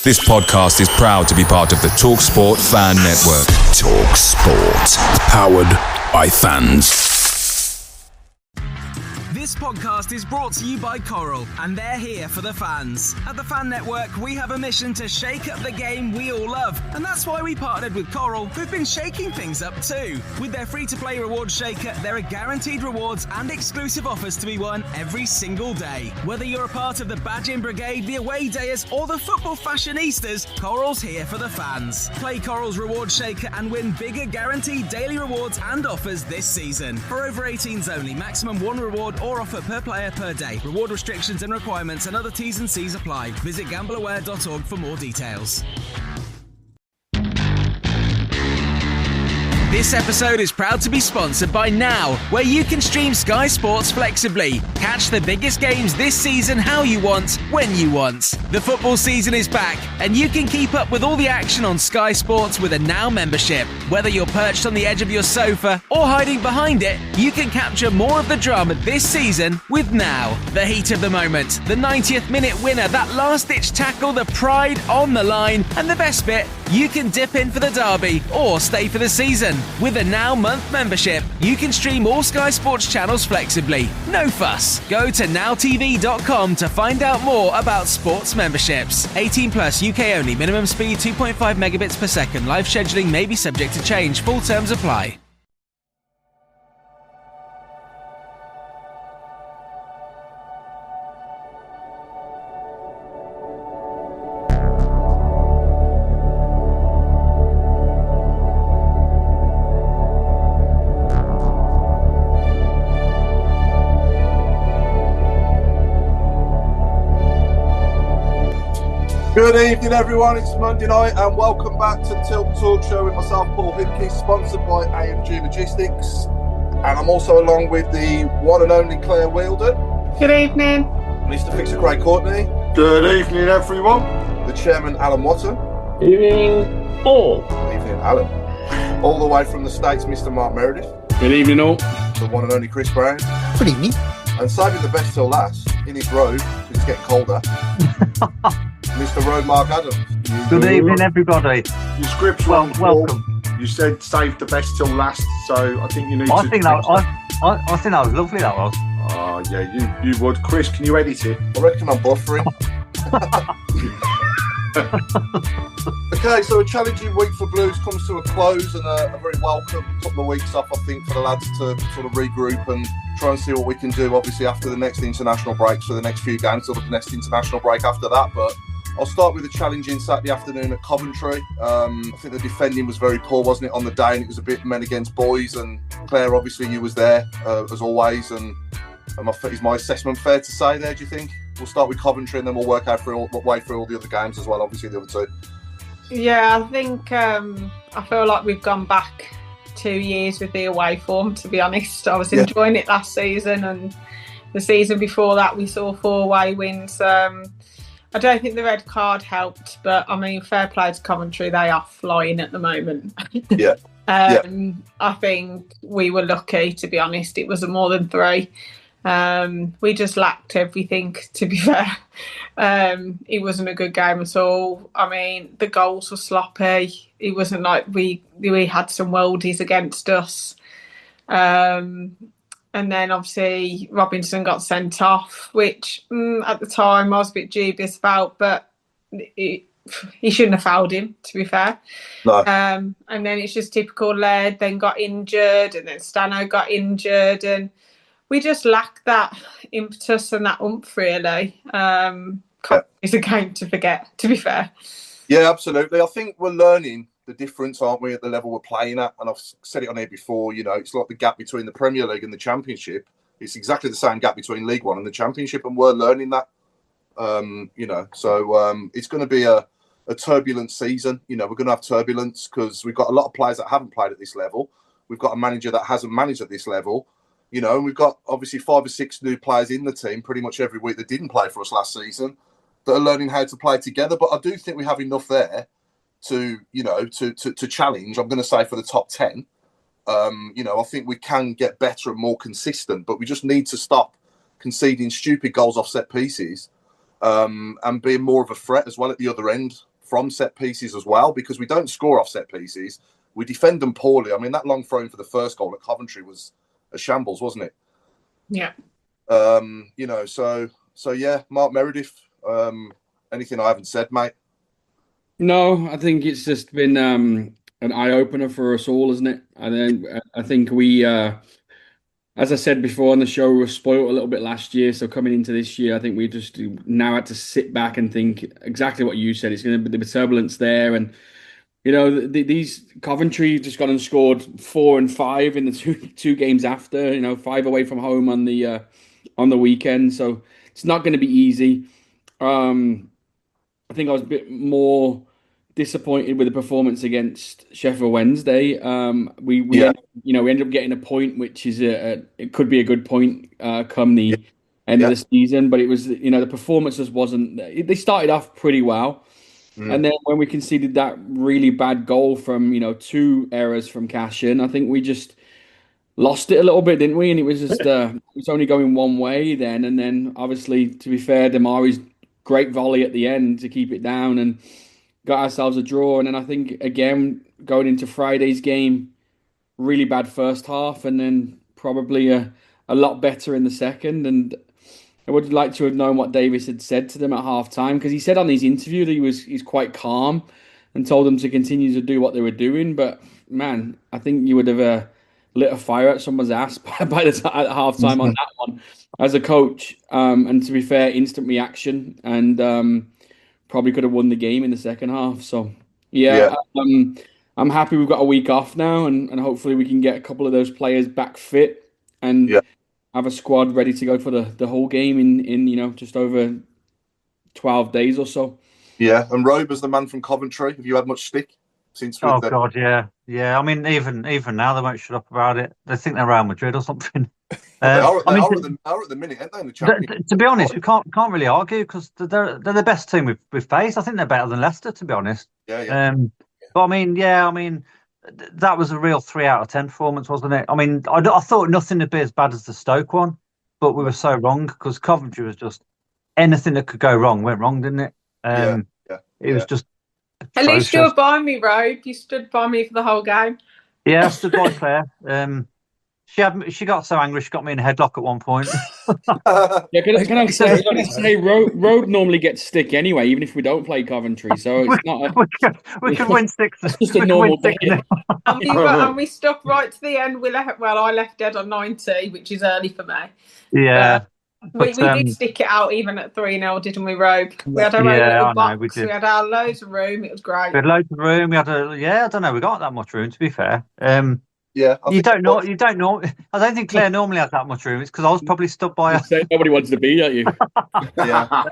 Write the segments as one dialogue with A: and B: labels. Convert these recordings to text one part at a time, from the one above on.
A: This podcast is proud to be part of the TalkSport Fan Network. TalkSport. Powered by fans.
B: This podcast is brought to you by Coral, and they're here for the fans. At the Fan Network, we have a mission to shake up the game we all love, and that's why we partnered with Coral, who've been shaking things up too. With their free-to-play rewards shaker, there are guaranteed rewards and exclusive offers to be won every single day. Whether you're a part of the Badging Brigade, the Away Dayers, or the Football Fashionistas, Coral's here for the fans. Play Coral's reward shaker and win bigger guaranteed daily rewards and offers this season. For over 18s only, maximum one reward or offer per player per day. Reward restrictions and requirements and other T's and C's apply. Visit gambleaware.org for more details. This episode is proud to be sponsored by Now, where you can stream Sky Sports flexibly. Catch the biggest games this season how you want, when you want. The football season is back, and you can keep up with all the action on Sky Sports with a Now membership. Whether you're perched on the edge of your sofa or hiding behind it, you can capture more of the drama this season with Now. The heat of the moment, the 90th minute winner, that last-ditch tackle, the pride on the line, and the best bit, you can dip in for the derby or stay for the season. With a Now month membership, you can stream all Sky Sports channels flexibly. No fuss. Go to nowtv.com to find out more about sports memberships. 18 plus, UK only. Minimum speed 2.5 megabits per second. Live scheduling may be subject to change. Full terms apply.
C: Good evening, everyone. It's Monday night, and welcome back to the Tilton Talk Show with myself, Paul Hipke, sponsored by AMG Logistics. And I'm also along with the one and only Claire Wielden.
D: Good evening.
C: Mr. Fixer Craig Courtney.
E: Good evening, everyone.
C: The Chairman, Alan Watson.
F: Evening, Paul.
C: Good evening, Alan. All the way from the States, Mr. Mark Meredith.
F: Good evening, all.
C: The one and only Chris Brown.
G: Good evening.
C: And saving the best till last, in his robe, because it's getting colder, Mr. Road Mark Adams.
H: Good evening, everybody.
E: Your script's wrong,
H: welcome.
E: You said save the best till last, so I think you need
H: I
E: to...
H: think that was lovely, that was.
E: Oh, yeah, you would. Chris, can you edit it?
C: I reckon I'm buffering. Okay, so a challenging week for Blues comes to a close, and a very welcome couple of weeks off, I think, for the lads to sort of regroup and try and see what we can do, obviously, after the next international breaks for the next few games, sort of the next international break after that. But I'll start with a challenging Saturday afternoon at Coventry. I think the defending was very poor, wasn't it, on the day, and it was a bit men against boys. And Claire, obviously, you was there, as always, and is my assessment fair to say there, do you think? We'll start with Coventry and then we'll work out way through all the other games as well, obviously, the other two.
D: Yeah, I think I feel like we've gone back 2 years with the away form, to be honest. I was enjoying it last season, and the season before that we saw 4 away wins. I don't think the red card helped, but I mean, fair play to Coventry, they are flying at the moment.
C: Yeah.
D: I think we were lucky, to be honest. It was more than 3. We just lacked everything, to be fair. It wasn't a good game at all. I mean, the goals were sloppy. It wasn't like we had some worldies against us. And then obviously Robinson got sent off, which at the time I was a bit dubious about, but he shouldn't have fouled him, to be fair.
C: No.
D: And then it's just typical Laird then got injured, and then Stano got injured, and we just lack that impetus and that oomph, really. It's a game to forget, to be fair.
C: Yeah, absolutely. I think we're learning the difference, aren't we, at the level we're playing at? And I've said it on here before, you know, it's like the gap between the Premier League and the Championship. It's exactly the same gap between League One and the Championship, and we're learning that. So it's going to be a turbulent season. You know, we're going to have turbulence because we've got a lot of players that haven't played at this level. We've got a manager that hasn't managed at this level. You know, and we've got obviously 5 or 6 new players in the team pretty much every week that didn't play for us last season that are learning how to play together. But I do think we have enough there to challenge. I'm going to say for the top 10. I think we can get better and more consistent, but we just need to stop conceding stupid goals off set pieces and being more of a threat as well at the other end. from set pieces as well, because we don't score off set pieces. We defend them poorly. I mean, that long throw in for the first goal at Coventry was a shambles, wasn't it?
D: Yeah.
C: So yeah, Mark Meredith. Anything I haven't said, mate?
F: No, I think it's just been an eye opener for us all, isn't it? And then I think we, as I said before on the show, we were spoiled a little bit last year. So coming into this year, I think we just now had to sit back and think exactly what you said. It's going to be the turbulence there, and these Coventry just gone and scored 4 and 5 in the two games after. 5 away from home on the weekend, so it's not going to be easy. I think I was a bit more disappointed with the performance against Sheffield Wednesday. We ended up getting a point, which is it could be a good point come the end of the season. But it was the performance just wasn't. They started off pretty well, and then when we conceded that really bad goal from 2 errors from Cashin, I think we just lost it a little bit, didn't we? And it was just it was only going one way then, and then obviously, to be fair, Damari's great volley at the end to keep it down and got ourselves a draw. And then I think, again, going into Friday's game, really bad first half and then probably a lot better in the second. And I would like to have known what Davis had said to them at half time, because he said on his interview that he's quite calm and told them to continue to do what they were doing. But, man, I think you would have lit a fire at someone's ass by the time, at half time on that one as a coach. And to be fair, instant reaction and probably could have won the game in the second half. So, I'm happy we've got a week off now and hopefully we can get a couple of those players back fit and have a squad ready to go for the whole game in just over 12 days or so.
C: Yeah, and Robe, as the man from Coventry, have you had much stick since?
H: God, yeah. I mean, even now they won't shut up about it. They think they're Real Madrid or something.
C: They are at the minute, aren't they? In the Champions.
H: To be honest, we can't really argue because they're the best team we've faced. I think they're better than Leicester, to be honest.
C: Yeah.
H: But I mean, that was a real 3 out of 10 performance, wasn't it? I mean, I thought nothing would be as bad as the Stoke one, but we were so wrong because Coventry was just anything that could go wrong went wrong, didn't it? It was just.
D: At least you were by me, Robe. You stood by me for the whole game.
H: Yeah, I stood by Claire. She got so angry she got me in a headlock at one point.
F: Can I say Road normally gets stick anyway, even if we don't play Coventry. So it's not.
H: We can win 6.
F: It's just a normal day.
D: And we stuck right to the end. I left dead on 90, which is early for me.
H: Yeah.
D: We did stick it out even at 3-0, didn't we, Rogue? We had our own little box. We had our loads of room. It was great.
H: We had loads of room. We had I don't know. We got that much room, to be fair. You don't know. I don't think Claire normally has that much room. It's because I was probably stood by her.
F: Nobody wants to be, don't you?
C: Yeah.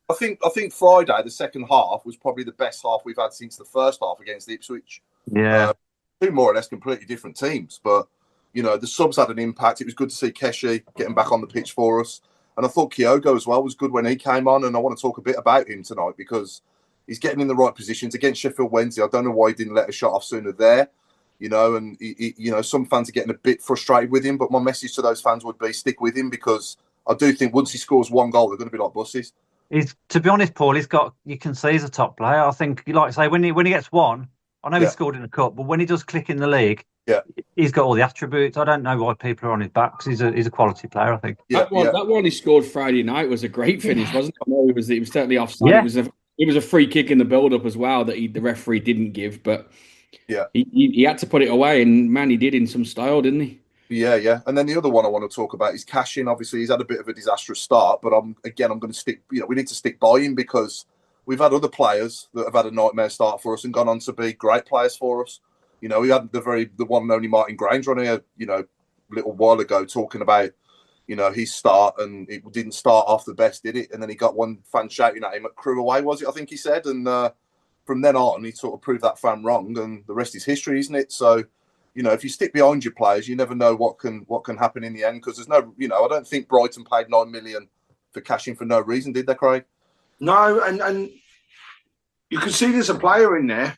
C: I think Friday, the second half, was probably the best half we've had since the first half against Ipswich.
H: Yeah.
C: 2 more or less completely different teams, but the subs had an impact. It was good to see Keshi getting back on the pitch for us. And I thought Kyogo as well was good when he came on. And I want to talk a bit about him tonight because he's getting in the right positions against Sheffield Wednesday. I don't know why he didn't let a shot off sooner there, and some fans are getting a bit frustrated with him. But my message to those fans would be stick with him because I do think once he scores 1 goal, they're going to be like buses.
H: To be honest, Paul, you can see he's a top player. I think, like I say, when he gets 1, I know he scored in the cup, but when he does click in the league, he's got all the attributes. I don't know why people are on his back because he's a quality player, I think.
F: That one he scored Friday night was a great finish, wasn't it? I know it was certainly offside. Yeah. It was a free kick in the build-up as well that the referee didn't give, but he had to put it away, and man, he did in some style, didn't he?
C: Yeah. And then the other one I want to talk about is Cashin. Obviously, he's had a bit of a disastrous start, but I'm going to stick. We need to stick by him because we've had other players that have had a nightmare start for us and gone on to be great players for us. We had the one and only Martin Granger on here, a little while ago talking about, his start, and it didn't start off the best, did it? And then he got one fan shouting at him at Crew Away, was it? I think he said. And from then on, he sort of proved that fan wrong, and the rest is history, isn't it? So, if you stick behind your players, you never know what can happen in the end. Because there's no, I don't think Brighton paid $9 million for cashing for no reason, did they, Craig?
E: No, and you can see there's a player in there.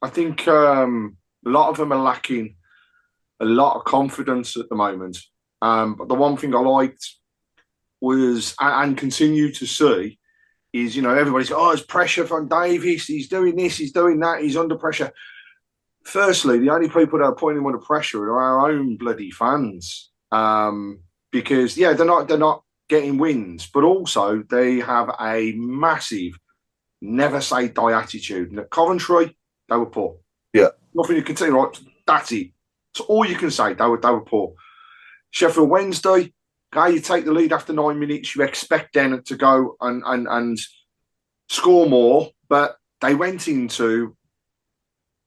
E: I think a lot of them are lacking a lot of confidence at the moment. But the one thing I liked was, and continue to see, is, everybody's going, there's pressure from Davies. He's doing this, he's doing that, he's under pressure. Firstly, the only people that are putting him under pressure are our own bloody fans. Because, they're not getting wins, but also they have a massive never say die attitude. And at Coventry, they were poor.
C: Yeah.
E: Nothing you can say, right? That's it. That's all you can say. They were poor. Sheffield Wednesday, you take the lead after 9 minutes, you expect them to go and score more, but they went into,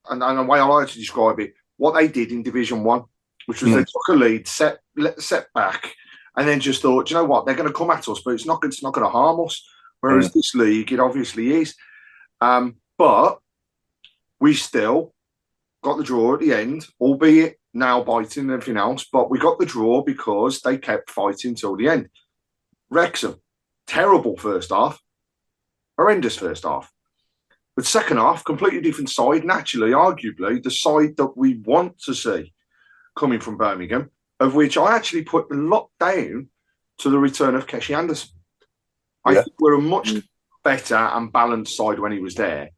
E: and the way I like to describe it, what they did in Division 1, which was they took a lead, set back, and then just thought, you know what, they're going to come at us, but it's not going to harm us. Whereas this league, it obviously is. But we still got the draw at the end, albeit now biting and everything else. But we got the draw because they kept fighting till the end. Wrexham, terrible first half. Horrendous first half. But second half, completely different side. Naturally, arguably, the side that we want to see coming from Birmingham, of which I actually put a lot down to the return of Keshi Anderson. I think we're a much better and balanced side when he was there.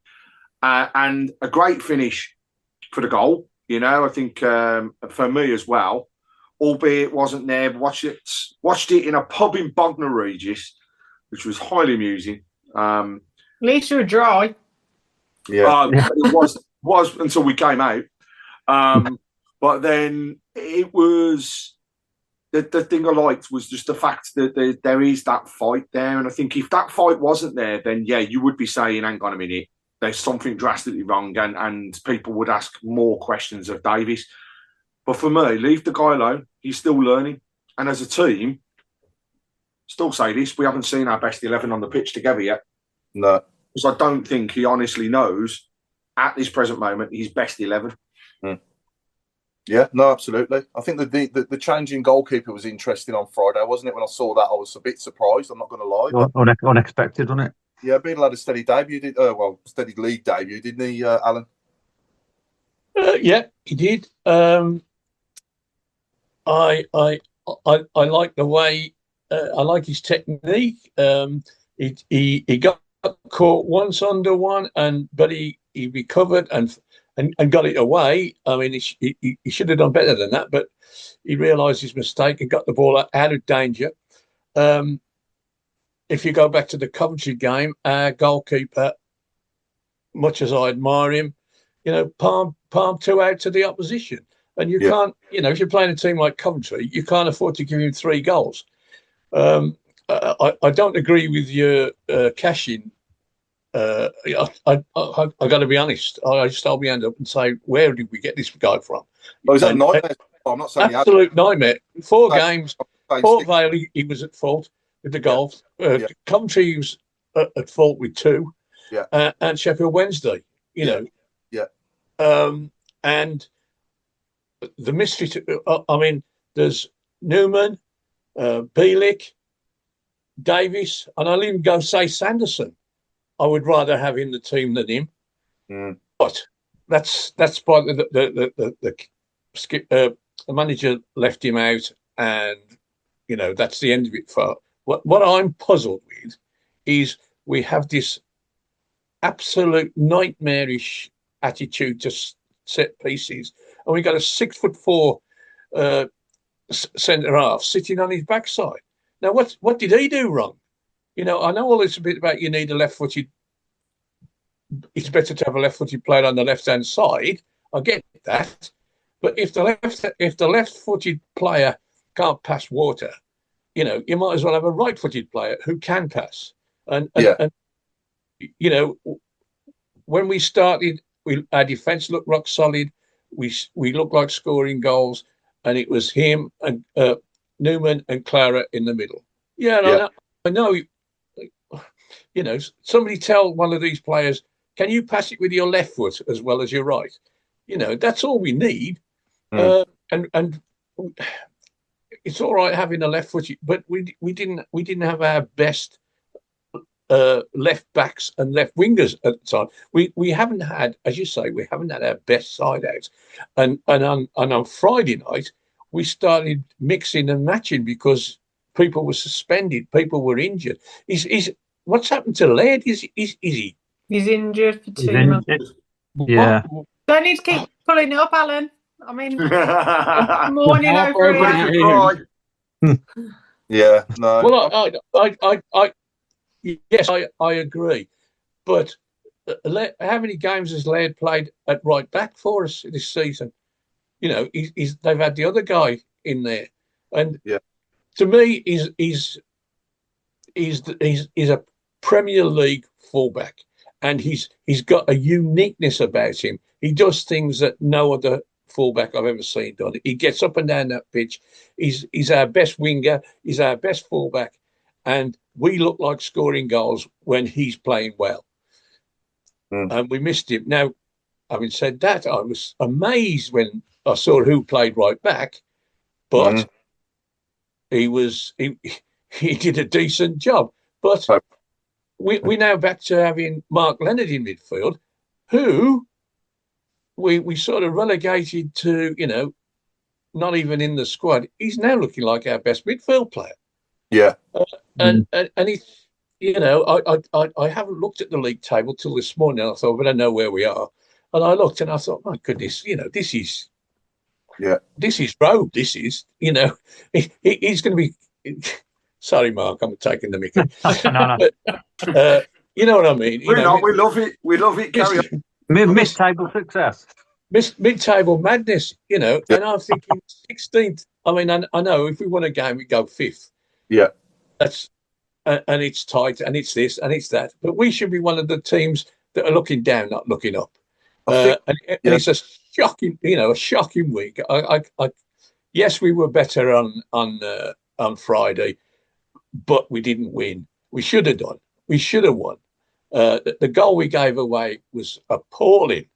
E: And a great finish for the goal. I think for me as well, albeit it wasn't there, but watched it in a pub in Bognor Regis, which was highly amusing.
D: At least you were dry.
E: It was until we came out. But then it was... The thing I liked was just the fact that there is that fight there. And I think if that fight wasn't there, then, you would be saying, hang on a minute, there's something drastically wrong, and people would ask more questions of Davies. But for me, leave the guy alone. He's still learning. And as a team, still say this, we haven't seen our best 11 on the pitch together yet.
C: No.
E: Because I don't think he honestly knows, at this present moment, his best 11.
C: Yeah, no, absolutely. I think the change in goalkeeper was interesting on Friday, wasn't it? When I saw that, I was a bit surprised. I'm not going to lie.
H: Unexpected, wasn't it?
C: Yeah, Beadle had a steady debut. Steady league debut, didn't he, Alan?
G: Yeah, he did. I like the way. I like his technique. He got caught once under one, but he recovered and got it away. I mean, he should have done better than that, but he realised his mistake and got the ball out of danger. If you go back to the Coventry game, our goalkeeper, much as I admire him, palm two out to the opposition. And you can't, if you're playing a team like Coventry, you can't afford to give him 3 goals. I don't agree with your cash-in. I got to be honest. I just hold my hand up and say, where did we get this guy from?
C: Oh, is that nightmare? I'm not saying
G: absolute nightmare. 4 games. Port Vale, he was at fault with the goals. Coventry was at fault with 2.
C: Yeah.
G: And Sheffield Wednesday,
C: Yeah.
G: And the misfit. There's Newman, Bielik, Davies, and I'll even go say Sanderson. I would rather have in the team than him. But that's why the manager left him out, and that's the end of it. For what I'm puzzled with is we have this absolute nightmarish attitude to set pieces, and we got a 6'4" centre half sitting on his backside. Now, what did he do wrong? I know all this a bit about you need a left-footed. It's better to have a left-footed player on the left-hand side. I get that, but if the left-footed player can't pass water, you might as well have a right-footed player who can pass. And when we started, our defence looked rock solid. We looked like scoring goals, and it was him and Newman and Clara in the middle. I know. Somebody tell one of these players, can you pass it with your left foot as well as your right? That's all we need. And it's all right having a left foot, but we didn't have our best left backs and left wingers at the time. We haven't had, as you say, we haven't had our best side out. And on Friday night, we started mixing and matching because people were suspended, people were injured. what's happened to Laird? Is he?
D: He's injured for 2 months.
H: Yeah.
D: Don't need to keep pulling it up, Alan. I mean, morning over here.
C: Yeah, no.
G: Well, yes, I agree. But how many games has Laird played at right back for us this season? You know, they've had the other guy in there, and to me, he's a Premier League fullback, and he's got a uniqueness about him. He does things that no other fullback I've ever seen done. He gets up and down that pitch. He's our best winger. He's our best fullback, and we look like scoring goals when he's playing well. And we missed him. Now, having said that, I was amazed when I saw who played right back, but he did a decent job. But we're now back to having Mark Leonard in midfield, who we sort of relegated to, you know, not even in the squad. He's now looking like our best midfield player.
C: Yeah.
G: And he's, you know, I haven't looked at the league table till this morning. I thought, but I know where we are. And I looked and I thought, my goodness, you know, this is road. This is, you know, he's going to be. Sorry, Mark, I'm taking the mickey.
H: No.
G: You know what I mean?
E: We love it. We love it. Carry on.
H: Mid-table success.
G: Mid-table madness, you know. And I'm thinking 16th. I mean, I know if we won a game, we go 5th.
C: Yeah.
G: That's and it's tight, and it's this, and it's that. But we should be one of the teams that are looking down, not looking up. And it's a shocking, you know, a shocking week. Yes, we were better on Friday, but we didn't win. We should have done. We should have won. The goal we gave away was appalling.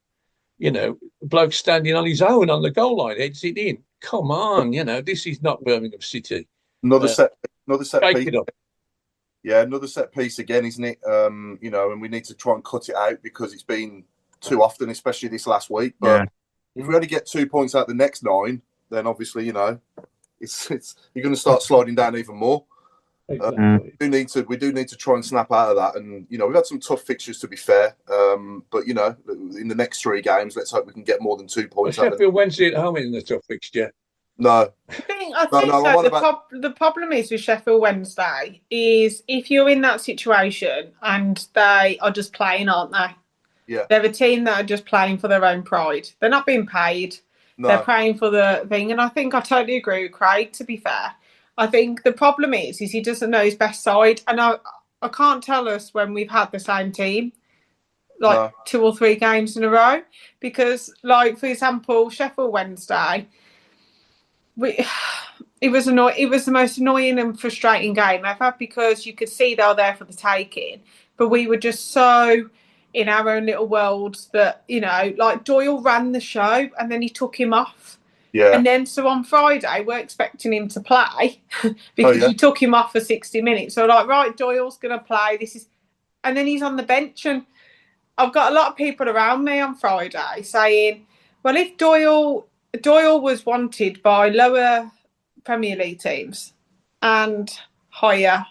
G: You know, bloke standing on his own on the goal line, heads it in. Come on, you know, this is not Birmingham City.
C: Another set piece.
G: It up.
C: Yeah, another set piece again, isn't it? You know, and we need to try and cut it out because it's been too often, especially this last week. But if we only get 2 points out the next 9, then obviously, you know, it's you're going to start sliding down even more.
G: Exactly.
C: We do need to try and snap out of that. And you know, we've had some tough fixtures to be fair. But you know, in the next 3 games, let's hope we can get more than 2 points.
G: Sheffield Wednesday at home in the tough fixture.
C: No.
D: I think the problem is with Sheffield Wednesday is if you're in that situation and they are just playing, aren't they?
C: Yeah.
D: They're a team that are just playing for their own pride. They're not being paid. No. They're playing for the thing. And I think I totally agree with Craig, to be fair. I think the problem is he doesn't know his best side. And I can't tell us when we've had the same team, 2 or 3 games in a row. Because, like, for example, Sheffield Wednesday, it was the most annoying and frustrating game ever because you could see they were there for the taking. But we were just so in our own little worlds that, you know, like Doyle ran the show and then he took him off.
C: Yeah.
D: And then so on Friday, we're expecting him to play because you took him off for 60 minutes. So like, right, Doyle's going to play. And then he's on the bench. And I've got a lot of people around me on Friday saying, well, if Doyle was wanted by lower Premier League teams and higher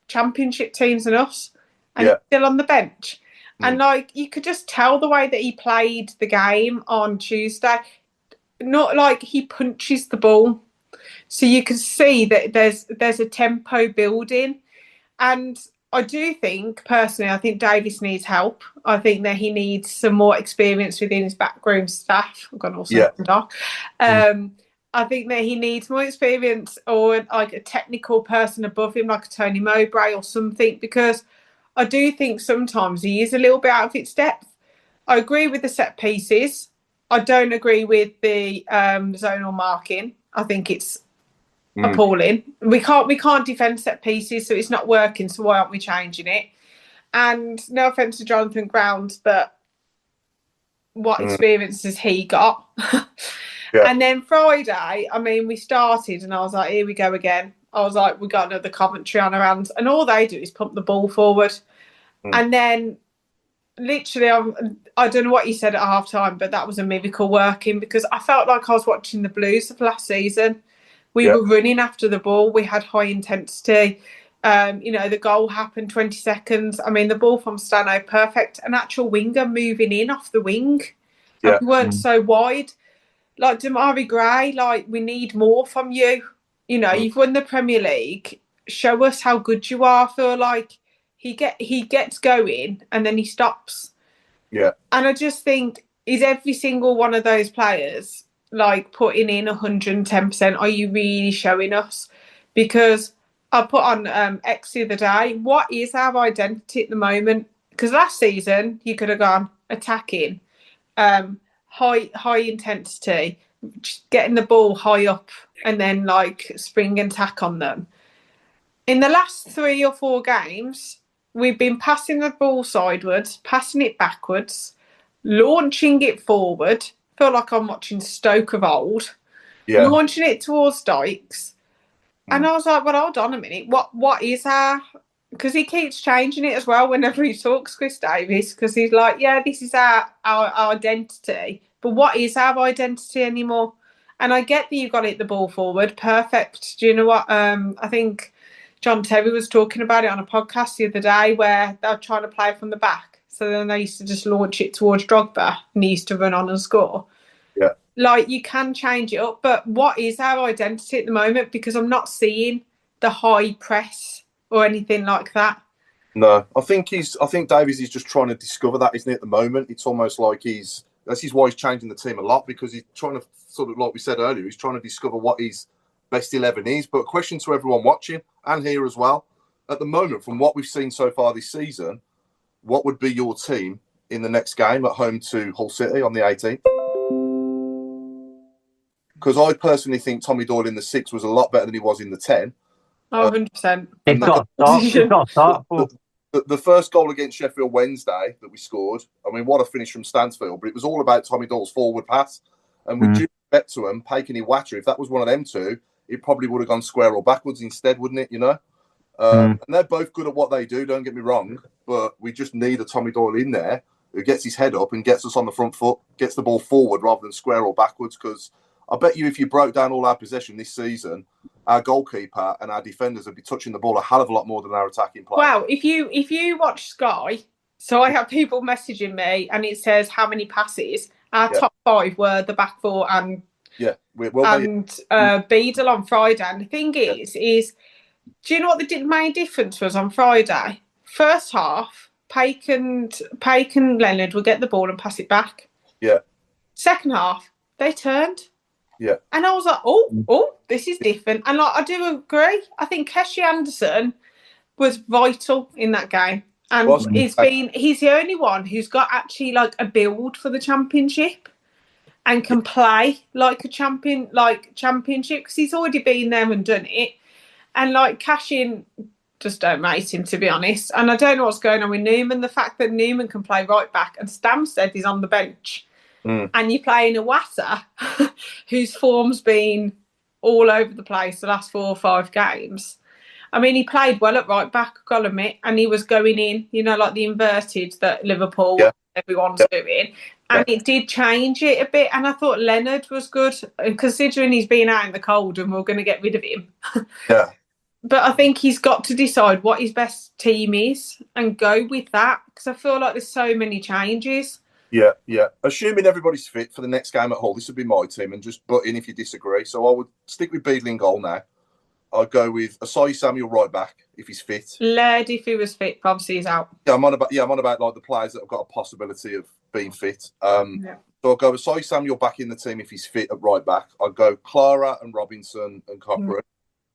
D: Championship teams than us, and he's still on the bench. And like you could just tell the way that he played the game on Tuesday. Not like he punches the ball, so you can see that there's a tempo building. And I do think personally, I think Davis needs help. I think that he needs some more experience within his backroom staff. I'm going to also talk. I think that he needs more experience or like a technical person above him, like a Tony Mowbray or something, because I do think sometimes he is a little bit out of its depth. I agree with the set pieces. I don't agree with the zonal marking. I think it's appalling. We can't defend set pieces, so it's not working. So why aren't we changing it? And no offense to Jonathan Ground, but what experience has he got? And then Friday, I mean, we started and I was like, here we go again. I was like, we got another Coventry on our hands. And all they do is pump the ball forward. And then literally, I don't know what you said at half time, but that was a miracle working because I felt like I was watching the Blues of last season. We were running after the ball. We had high intensity. The goal happened 20 seconds. I mean, the ball from Stano, perfect. An actual winger moving in off the wing.
C: Yeah.
D: And we weren't so wide. Like, Damari Gray, like, we need more from you. You've won the Premier League. Show us how good you are. I feel like he gets going and then he stops.
C: Yeah.
D: And I just think, is every single one of those players, like, putting in 110%? Are you really showing us? Because I put on X the other day, what is our identity at the moment? Because last season, you could have gone attacking, high intensity, just getting the ball high up and then like spring and tack on them. In the last 3 or 4 games, we've been passing the ball sideways, passing it backwards, launching it forward. I feel like I'm watching Stoke of old.
C: Yeah.
D: Launching it towards Dykes. And I was like, well, hold on a minute. What is our... Because he keeps changing it as well whenever he talks, Chris Davis, because he's like, yeah, this is our identity. But what is our identity anymore? And I get that you've got to hit the ball forward. Perfect. Do you know what? I think John Terry was talking about it on a podcast the other day where they're trying to play from the back. So then they used to just launch it towards Drogba and he used to run on and score.
C: Yeah.
D: Like, you can change it up, but what is our identity at the moment? Because I'm not seeing the high press or anything like that.
C: No, I think Davies is just trying to discover that, isn't he, at the moment? It's almost like this is why he's changing the team a lot, because he's trying to, sort of like we said earlier, he's trying to discover what his best 11 is. But a question to everyone watching and here as well, at the moment, from what we've seen so far this season, what would be your team in the next game at home to Hull City on the 18th? Because I personally think Tommy Doyle in the 6 was a lot better than he was in the 10.
D: Oh, 100%.
H: It's got to start.
C: The first goal against Sheffield Wednesday that we scored, I mean, what a finish from Stansfield, but it was all about Tommy Doyle's forward pass. And with due respect to him, Paken and Iwata, if that was one of them two, it probably would have gone square or backwards instead, wouldn't it, And they're both good at what they do, don't get me wrong, but we just need a Tommy Doyle in there who gets his head up and gets us on the front foot, gets the ball forward rather than square or backwards, because I bet you if you broke down all our possession this season, our goalkeeper and our defenders would be touching the ball a hell of a lot more than our attacking players.
D: Wow, if you watch Sky, so I have people messaging me and it says how many passes. Our top 5 were the back 4 and Beadle on Friday. And the thing is, do you know what the main difference was on Friday? First half, Paik and Leonard would get the ball and pass it back.
C: Yeah.
D: Second half, they turned.
C: Yeah.
D: And I was like, oh, this is different. And like, I do agree. I think Keshi Anderson was vital in that game. And he's the only one who's got actually like a build for the championship and can play like a championship, because he's already been there and done it. And like Cashin just don't mate him, to be honest. And I don't know what's going on with Newman. The fact that Newman can play right back and Stamsted is on the bench. And you're playing a Iwata whose form's been all over the place the last 4 or 5 games. I mean, he played well at right back, I've got to admit, and he was going in, like the inverted that Liverpool, everyone's doing. And it did change it a bit. And I thought Leonard was good, and considering he's been out in the cold and we're going to get rid of him.
C: Yeah.
D: But I think he's got to decide what his best team is and go with that, because I feel like there's so many changes.
C: Yeah. Assuming everybody's fit for the next game at Hull, this would be my team, and just butt in if you disagree. So I would stick with Beadle in goal now. I'd go with Asai Samuel right back if he's fit.
D: Laird, if he was fit, obviously he's out.
C: Yeah, I'm on about like the players that have got a possibility of being fit. So I'll go Asai Samuel back in the team if he's fit at right back. I'll go Clara and Robinson and Cochrane.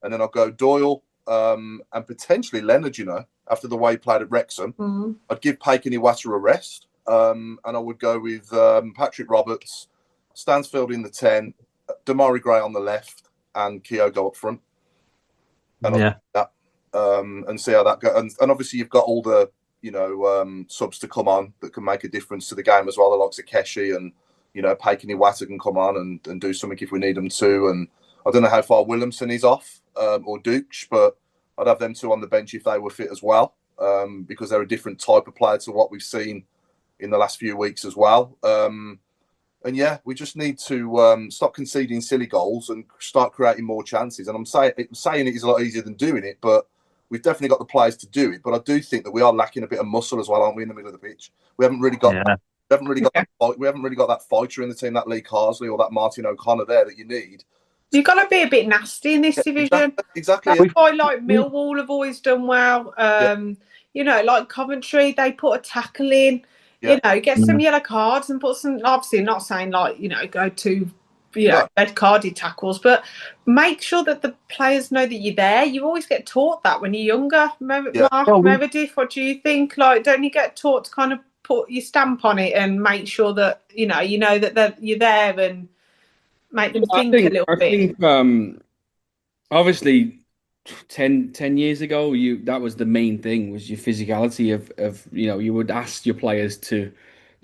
C: And then I'll go Doyle and potentially Leonard, after the way he played at Wrexham. I'd give Paik and Iwata a rest. And I would go with Patrick Roberts, Stansfield in the 10, Damari Gray on the left, and Kyogo up front. And and see how that goes. And obviously you've got all the subs to come on that can make a difference to the game as well. The likes of Keshi and Paik and Iwata can come on and do something if we need them to. And I don't know how far Williamson is off or Dukes, but I'd have them two on the bench if they were fit as well, because they're a different type of player to what we've seen in the last few weeks as well. And we just need to stop conceding silly goals and start creating more chances. And I'm saying it is a lot easier than doing it, but We've definitely got the players to do it, but I do think that we are lacking a bit of muscle as well, aren't we, in the middle of the pitch? We haven't really got that. We haven't really got that fighter in the team, that Lee Carsley or that Martin O'Connor there that you need.
D: You've got to be a bit nasty in this division.
C: Exactly.
D: That's why, like, Millwall have always done well. You know, like Coventry, they put a tackle in. You know, get some yellow cards and put some. Obviously, not saying like go to red carded tackles, but make sure that the players know that you're there. You always get taught that when you're younger. Mark, Meredith, what do you think? Like, don't you get taught to kind of put your stamp on it and make sure that you know that you're there and make them think a little bit?
F: I think, obviously, 10 years ago, that was the main thing, was your physicality of you would ask your players to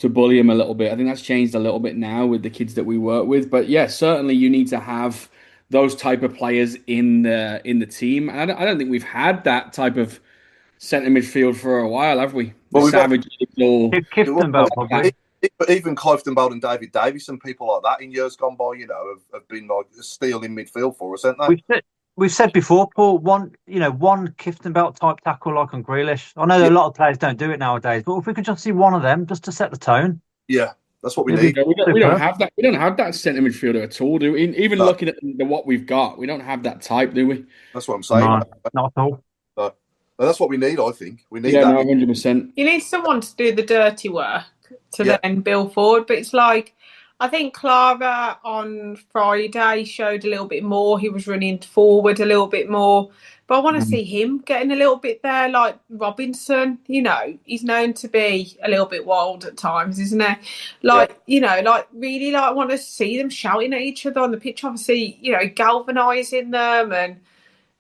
F: bully them a little bit. I think that's changed a little bit now with the kids that we work with. But yeah, certainly you need to have those type of players in the team. And I don't think we've had that type of centre midfield for a while, have we?
C: Well,
F: Savage or
C: even Clifton and David Davis and people like that in years gone by, have been like steel in midfield for us, haven't they?
H: We've said before, Paul, one Clifton Belt type tackle like on Grealish. I know that a lot of players don't do it nowadays, but if we could just see one of them just to set the tone.
C: Yeah, that's what we need.
F: We don't have that. We don't have that centre midfielder at all, do we? Even looking at what we've got, we don't have that type, do we?
C: That's what I'm saying.
H: No, not at all.
C: So, that's what we need, I think. We need
F: that.
C: No,
F: 100%.
D: You need someone to do the dirty work to then build forward. But it's like, I think Clara on Friday showed a little bit more. He was running forward a little bit more. But I want to see him getting a little bit there, like Robinson. He's known to be a little bit wild at times, isn't he? Really, I want to see them shouting at each other on the pitch. Obviously, galvanising them and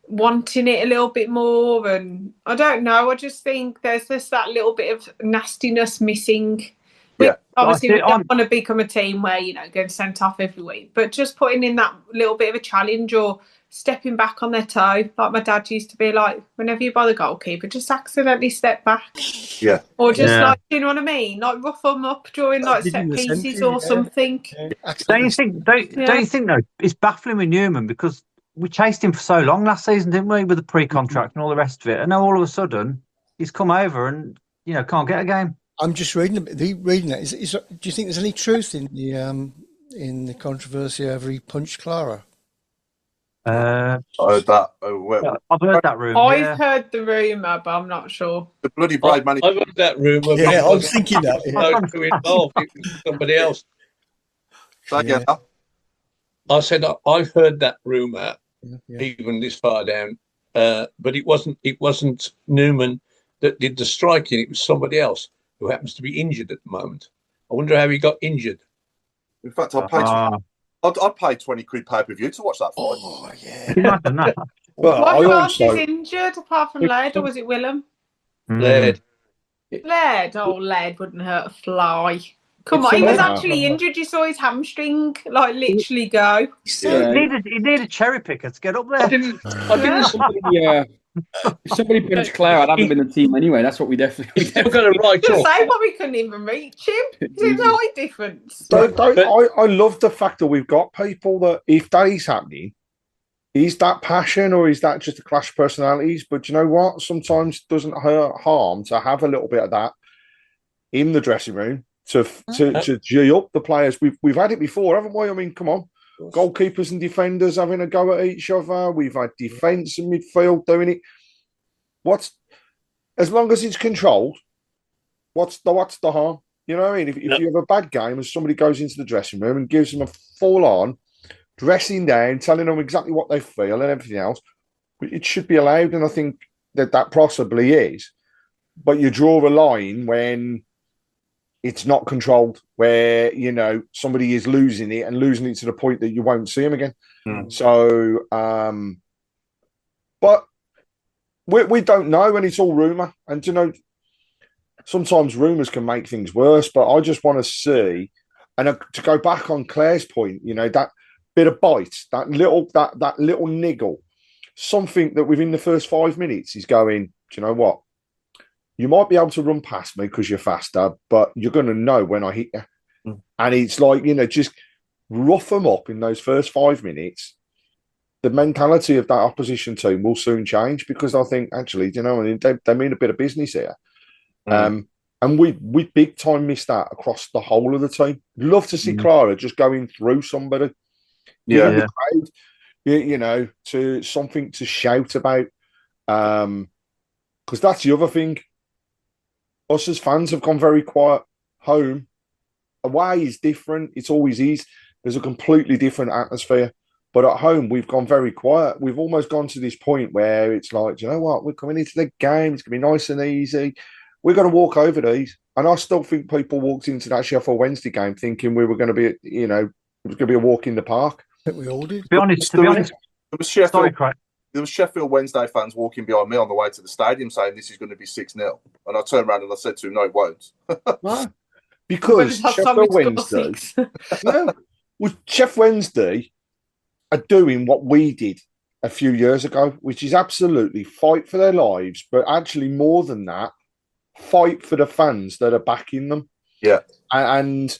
D: wanting it a little bit more. And I don't know. I just think there's just that little bit of nastiness missing. Obviously, we don't want to become a team where, getting sent off every week, but just putting in that little bit of a challenge or stepping back on their toe, like my dad used to be like, whenever you buy the goalkeeper, just accidentally step back.
C: Yeah.
D: Or just do you know what I mean? Like rough them up during like set pieces or something.
H: Yeah. Don't you think though, it's baffling with Newman because we chased him for so long last season, didn't we, with the pre-contract and all the rest of it, and now all of a sudden he's come over and can't get a game.
I: I'm just reading that. Do you think there's any truth in the controversy over he punched Clara?
C: I heard that.
H: I've heard that rumour.
D: I've heard the rumour, but I'm not sure.
C: The bloody bride manager.
G: I've heard that rumour.
I: Yeah, I was thinking that.
G: To involve somebody else. I said I've heard that rumour, even this far down, but it wasn't Newman that did the striking. It was somebody else who happens to be injured at the moment. I wonder how he got injured.
C: In fact, I'd pay 20 quid pay-per-view to watch that fight.
I: Oh, yeah.
H: Imagine that.
D: Well, who else is injured apart from Laird, or was it Willem?
G: Laird.
D: Laird? Oh, Laird wouldn't hurt a fly. Come on, he was actually injured. You saw his hamstring, literally go.
H: He needed a cherry picker to get up there.
F: I didn't if somebody punched Claire, I'd have him in the team anyway. That's what we definitely.
G: We're going to write off.
D: Say what, we couldn't even reach him. There's no difference.
E: I love the fact that we've got people that if that is happening, is that passion or is that just a clash of personalities? But you know what? Sometimes it doesn't hurt harm to have a little bit of that in the dressing room to G up the players. We've had it before, haven't we? I mean, come on. Goalkeepers and defenders having a go at each other. We've had defence and midfield doing it. As long as it's controlled, what's the harm? You know what I mean? If you have a bad game and somebody goes into the dressing room and gives them a full-on dressing down, telling them exactly what they feel and everything else, it should be allowed. And I think that possibly is. But you draw a line when it's not controlled, where, somebody is losing it to the point that you won't see them again. So, but we don't know, and it's all rumour. And, sometimes rumours can make things worse, but I just want to see, and to go back on Claire's point, that bit of bite, that little niggle, something that within the first 5 minutes is going, do you know what? You might be able to run past me because you're faster, but you're going to know when I hit you. And it's like, just rough them up in those first 5 minutes the mentality of that opposition team will soon change, because I think actually, you know, they mean a bit of business here. And we big time missed that across the whole of the team. Love to see Clara just going through somebody. Giving the crowd, you know, to something to shout about. Because that's the other thing. Us as fans have gone very quiet. Home, away is different. It's always is. There's a completely different atmosphere. But at home, we've gone very quiet. We've almost gone to this point where it's like, you know what? We're coming into the game. It's going to be nice and easy. We're going to walk over these. And I still think people walked into that Sheffield Wednesday game thinking we were going to be, you know, it was going to be a walk in the park.
I: I think we all did.
H: To be honest,
C: there was Sheffield Wednesday fans walking behind me on the way to the stadium saying this is going to be 6-0. And I turned around and I said to him, no, it won't.
E: No. Because Sheffield Wednesday, Sheffield Wednesday are doing what we did a few years ago, which is absolutely fight for their lives, but actually more than that, fight for the fans that are backing them.
C: Yeah.
E: And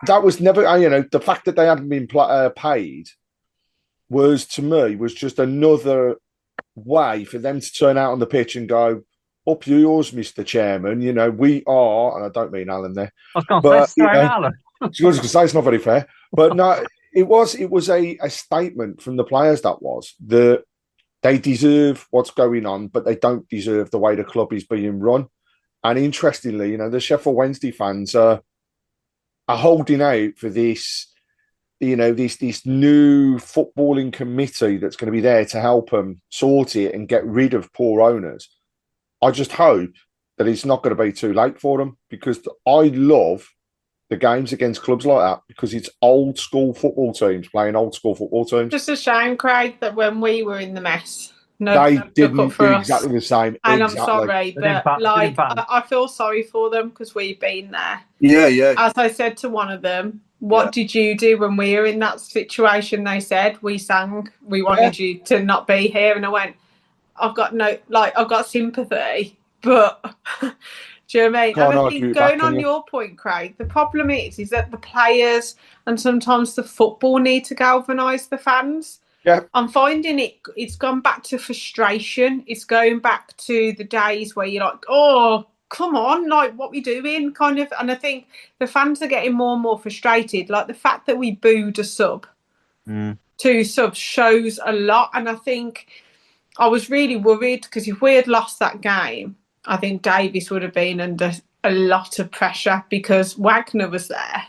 E: that was never, you know, the fact that they hadn't been paid was, to me, was just another way for them to turn out on the pitch and go, up yours, Mr. Chairman. You know, we are, and I don't mean Alan there.
H: I was going to say, Alan.
E: I was going to say it's not very fair, but no, it was a statement from the players that they deserve what's going on, but they don't deserve the way the club is being run. And interestingly, you know, the Sheffield Wednesday fans are holding out for this, you know, this new footballing committee that's going to be there to help them sort it and get rid of poor owners. I just hope that it's not going to be too late for them, because I love the games against clubs like that, because it's old school football teams playing old school football teams.
D: Just a shame, Craig, that when we were in the mess,
E: they didn't do exactly the same.
D: And
E: exactly.
D: I'm sorry, but I feel sorry for them because we've been there.
C: Yeah.
D: As I said to one of them, what did you do when we were in that situation? They said, we sang, we wanted you to not be here. And I went, I've got sympathy, but do you know what I mean? And I think going on your point, Craig, the problem is that the players and sometimes the football need to galvanise the fans.
E: Yeah.
D: I'm finding it's gone back to frustration. It's going back to the days where you're like, oh, come on, like, what we doing? Kind of. And I think the fans are getting more and more frustrated. Like the fact that we booed a sub, 2 subs shows a lot. And I think I was really worried because if we had lost that game, I think Davies would have been under a lot of pressure because Wagner was there.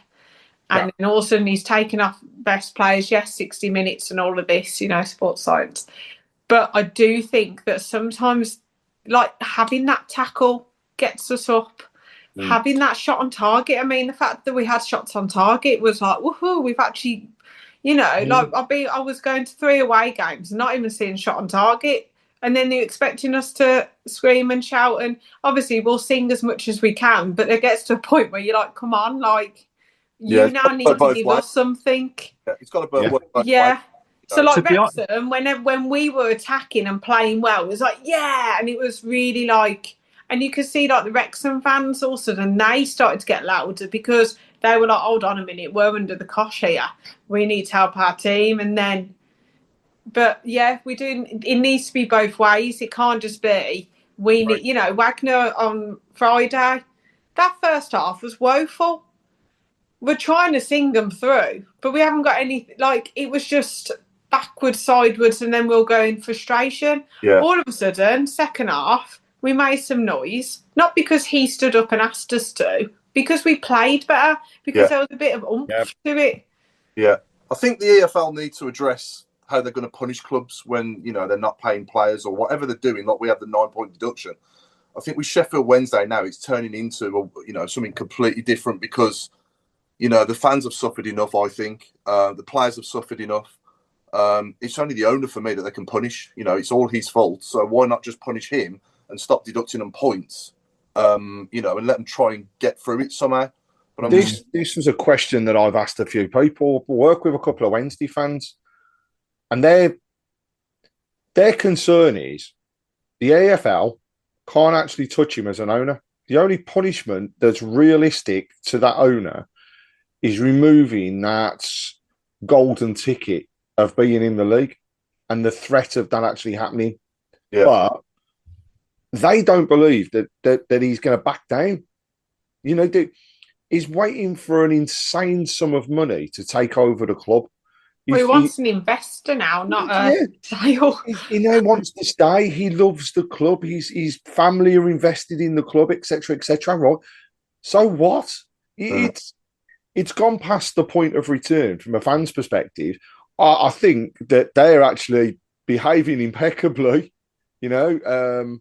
D: And then all of a sudden he's taken off best players. Yes, 60 minutes and all of this, you know, sports science. But I do think that sometimes, like, having that tackle gets us up. Having that shot on target. I mean, the fact that we had shots on target was like, woohoo, we've actually, you know, like I was going to 3 away games, not even seeing shot on target. And then they're expecting us to scream and shout. And obviously we'll sing as much as we can, but it gets to a point where you're like, come on, like, you now need to give us something.
C: Yeah, it's got to both ways.
D: Yeah. So like Wrexham, when we were attacking and playing well, it was like, yeah, and it was really like, and you could see like the Wrexham fans all of a sudden they started to get louder because they were like, hold on a minute, we're under the cosh here. We need to help our team. And then, but yeah, we do. It needs to be both ways. It can't just be need, you know, Wagner on Friday. That first half was woeful. We're trying to sing them through, but we haven't got any. Like it was just backwards, sideways, and then we'll go in frustration.
C: Yeah.
D: All of a sudden, second half, we made some noise. Not because he stood up and asked us to, because we played better. Because there was a bit of oomph to it.
C: Yeah, I think the EFL need to address how they're going to punish clubs when, you know, they're not paying players or whatever they're doing. Like we have the 9-point deduction. I think with Sheffield Wednesday now, it's turning into something completely different because, you know, the fans have suffered enough. I think the players have suffered enough. It's only the owner for me that they can punish. You know, it's all his fault. So why not just punish him and stop deducting them points? You know, and let them try and get through it somehow. But
E: this was a question that I've asked a few people. Work with a couple of Wednesday fans, and their concern is the AFL can't actually touch him as an owner. The only punishment that's realistic to that owner is removing that golden ticket of being in the league and the threat of that actually happening.
C: Yeah.
E: But they don't believe that he's going to back down. You know, he's waiting for an insane sum of money to take over the club.
D: Well, he wants an investor now, not a sale.
E: He now wants to stay. He loves the club. His family are invested in the club, etc., etc. Right? So what? It's gone past the point of return from a fan's perspective. I think that they're actually behaving impeccably. You know,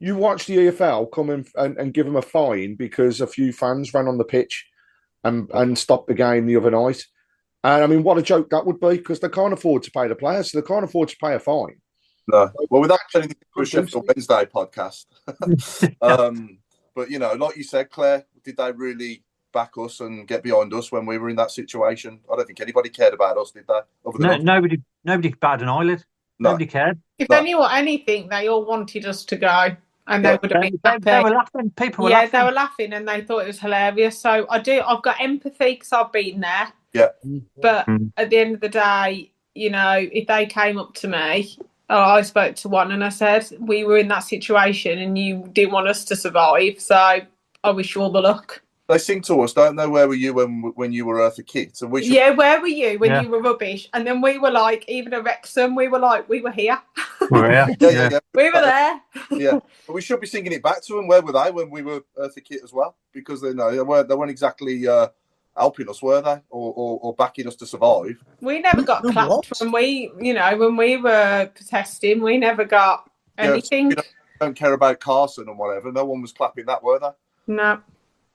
E: you watch the EFL come and give them a fine because a few fans ran on the pitch and stopped the game the other night. And I mean, what a joke that would be, because they can't afford to pay the players, so they can't afford to pay a fine.
C: No. Well, without getting into a Sheffield Wednesday podcast. But, you know, like you said, Claire, did they really back us and get behind us when we were in that situation? I don't think anybody cared about us, did they?
H: No, nobody batted an eyelid.
C: No.
H: Nobody cared.
D: If anything, they all wanted us to go. And they would have been happy.
H: They were laughing. People were laughing.
D: Yeah, they were laughing and they thought it was hilarious. So I've got empathy because I've been there.
C: Yeah.
D: But at the end of the day, you know, if they came up to me, I spoke to one and I said, we were in that situation and you didn't want us to survive. So I wish you all the luck.
C: They sing to us, don't they? Where were you when you were Eartha Kitt? And we
D: Yeah, where were you when you were rubbish? And then we were like, even at Wrexham, we were like, we were here.
C: Yeah.
D: We were there.
C: Yeah. But we should be singing it back to them. Where were they when we were Eartha Kitt as well? Because they weren't exactly helping us, were they? Or backing us to survive.
D: We never got clapped when we were protesting. We never got anything.
C: You don't care about Carson and whatever. No one was clapping that, were they?
D: No.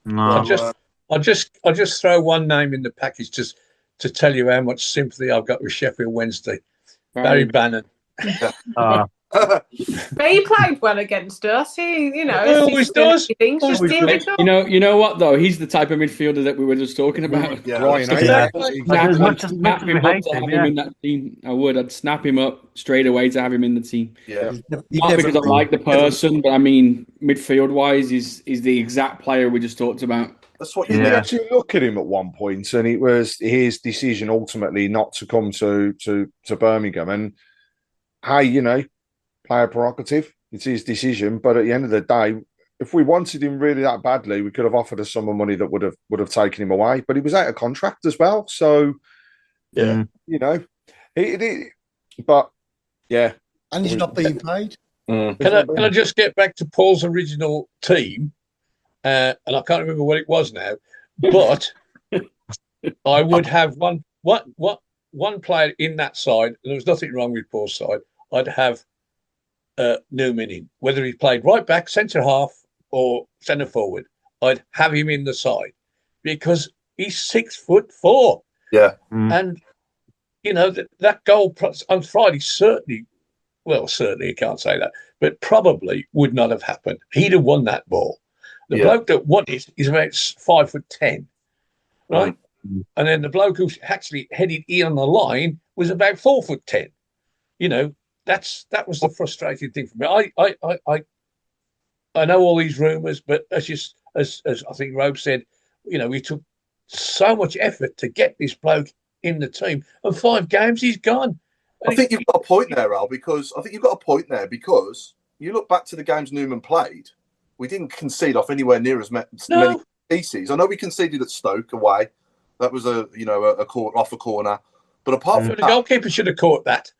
G: I'll just throw one name in the package just to tell you how much sympathy I've got with Sheffield Wednesday. Barry Bannon.
D: But he played well against us. He
G: always does.
F: You know what though? He's the type of midfielder that we were just talking about.
E: Yeah,
F: Snap him up to have him in that team. I'd snap him up straight away to have him in the team.
C: Yeah,
F: not because I like the person, but I mean midfield wise, is the exact player we just talked about.
C: That's what
E: you actually look at him at one point, and it was his decision ultimately not to come to Birmingham. And hey, you know, player prerogative. It's his decision. But at the end of the day, if we wanted him really that badly, we could have offered a sum of money that would have taken him away. But he was out of contract as well, so you know, but yeah,
I: and he's not being paid.
G: Can I just get back to Paul's original team? And I can't remember what it was now, but I would have one player in that side. There was nothing wrong with Paul's side. I'd have Newman in, whether he played right back, centre half, or centre forward. I'd have him in the side because he's 6'4".
C: Yeah,
G: and you know that goal on Friday certainly I can't say that, but probably would not have happened. He'd have won that ball. The bloke that won it is about 5'10", right? And then the bloke who actually headed in on the line was about 4'10". You know, that was the frustrating thing for me. I know all these rumours, but as I think Robe said, you know, we took so much effort to get this bloke in the team, and 5 games he's gone.
C: I think you've got a point there, Al, because you look back to the games Newman played. We didn't concede off anywhere near as many pieces. I know we conceded at Stoke away. That was a off a corner. But apart from
G: the goalkeeper should have caught that.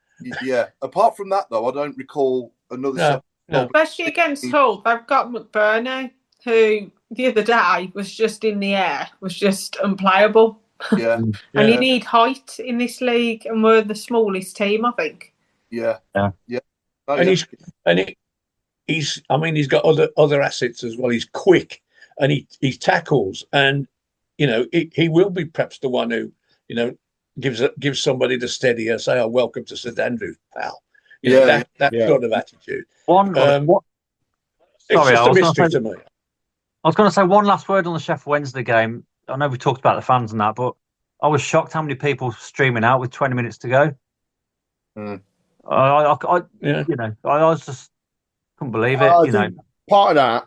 C: Yeah. Apart from that, though, I don't recall another.
D: No. Especially against Hull, they've got McBurney, who the other day was just in the air, was just unplayable.
C: Yeah.
D: And you need height in this league, and we're the smallest team, I think.
C: Yeah.
G: Oh, he's got other assets as well. He's quick and he tackles, and you know he will be perhaps the one who, you know, gives somebody the steady and say, "Oh, welcome to St Andrews, pal." You know, that sort of attitude. It's just a mystery to me.
H: I was going to say one last word on the Sheffield Wednesday game. I know we talked about the fans and that, but I was shocked how many people streaming out with 20 minutes to go. I was just couldn't believe it. You know,
E: part of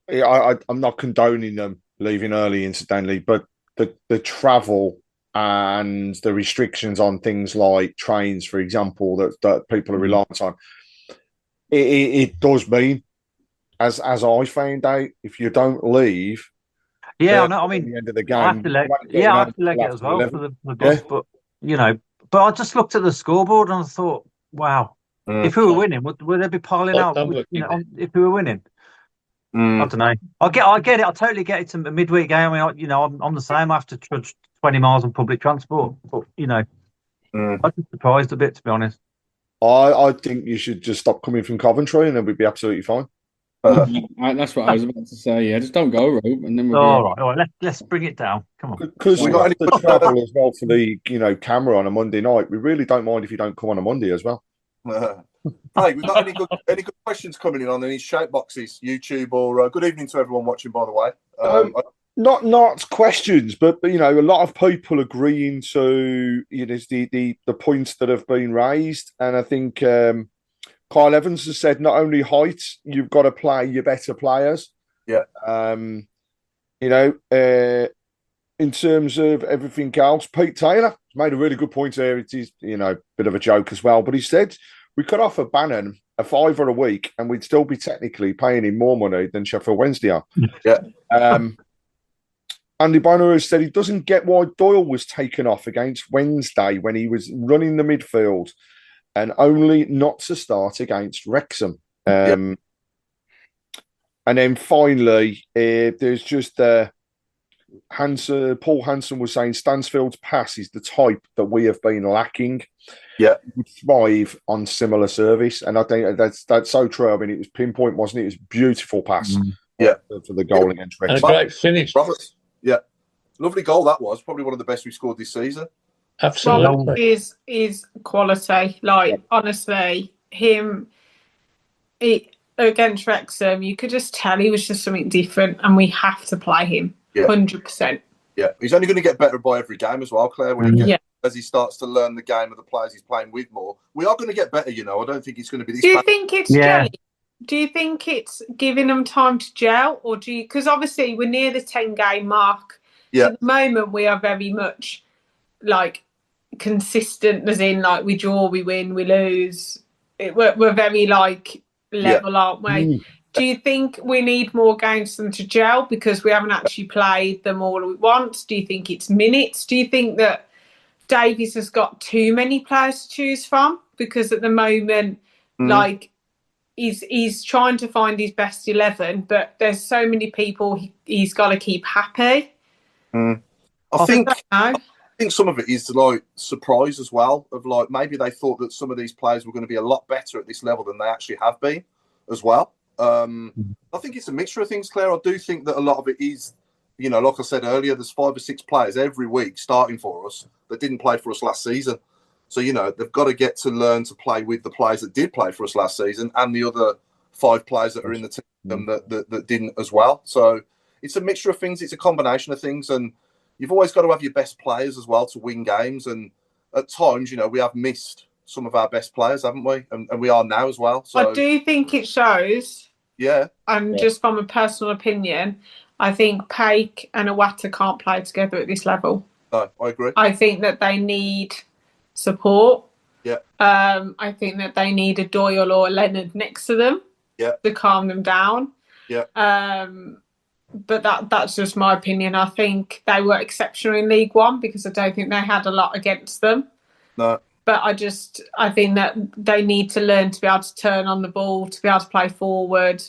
E: that, I'm not condoning them leaving early, incidentally, but the travel and the restrictions on things like trains, for example, that people are reliant on, it does mean, as I found out, if you don't leave,
H: Yeah, I know. I
E: at
H: mean,
E: the end of the game,
H: I have to leg it as well for the bus.
E: Yeah.
H: But I just looked at the scoreboard and I thought, wow, if we were winning, would they be piling out? If we were winning, I don't know. I get it. I totally get it. It's a midweek game. I mean, I'm the same. I have to trudge 20 miles on public transport. But I'm just surprised a bit, to be honest.
E: I think you should just stop coming from Coventry, and then we'd be absolutely fine.
F: That's what I was about to say. Yeah, just don't go, Rope, and then we'll
H: all right. Let's bring it down. Come on.
E: Because we got any good travel as well for the camera on a Monday night. We really don't mind if you don't come on a Monday as well.
C: Hey, we've got any good questions coming in on any shout boxes, YouTube, or good evening to everyone watching, by the way.
E: Not questions, but a lot of people agreeing to the points that have been raised, and I think Kyle Evans has said not only height, you've got to play your better players.
C: Yeah.
E: In terms of everything else, Pete Taylor made a really good point here. It is a bit of a joke as well, but he said we could offer Bannon a £5 a week, and we'd still be technically paying him more money than Sheffield Wednesday are.
C: Yeah.
E: Andy Bonner has said he doesn't get why Doyle was taken off against Wednesday when he was running the midfield, and only not to start against Wrexham. And then finally, there's just Paul Hansen was saying Stansfield's pass is the type that we have been lacking.
C: Yeah,
E: we thrive on similar service, and I think that's so true. I mean, it was pinpoint, wasn't it? It was a beautiful pass.
C: Yeah,
E: for the goal against Wrexham.
G: And a great finish.
C: Roberts. Yeah, lovely goal that was. Probably one of the best we've scored this season.
G: Absolutely,
D: Robert is quality. Like honestly, against Wrexham, you could just tell he was just something different, and we have to play him 100%.
C: Yeah, he's only going to get better by every game as well, Claire. As he starts to learn the game of the players he's playing with more, we are going to get better. I don't think it's going to be this.
D: Do you think it's jelly? Do you think it's giving them time to gel, or do you? Because obviously we're near the 10-game mark.
C: Yeah.
D: So at the moment we are very much like consistent, as in like we draw, we win, we lose. We're very like level, aren't we? Do you think we need more games for them to gel because we haven't actually played them all at once? Do you think it's minutes? Do you think that Davies has got too many players to choose from? Because at the moment, like, he's trying to find his best 11, but there's so many people he's got to keep happy.
C: I think some of it is like surprise as well, of like maybe they thought that some of these players were going to be a lot better at this level than they actually have been as well. I think it's a mixture of things, Claire. I do think that a lot of it is, like I said earlier, there's 5 or 6 players every week starting for us that didn't play for us last season. So, they've got to get to learn to play with the players that did play for us last season and the other 5 players that are in the team that didn't as well. So it's a mixture of things. It's a combination of things. And you've always got to have your best players as well to win games. And at times, we have missed some of our best players, haven't we? And we are now as well. So
D: I do think it shows.
C: Yeah.
D: And just from a personal opinion, I think Paik and Iwata can't play together at this level.
C: No, I agree.
D: I think that they need support.
C: Yeah.
D: I think that they need a Doyle or a Leonard next to them.
C: Yeah.
D: To calm them down.
C: Yeah.
D: But that's just my opinion. I think they were exceptional in League One because I don't think they had a lot against them.
C: No.
D: But I think that they need to learn to be able to turn on the ball, to be able to play forward,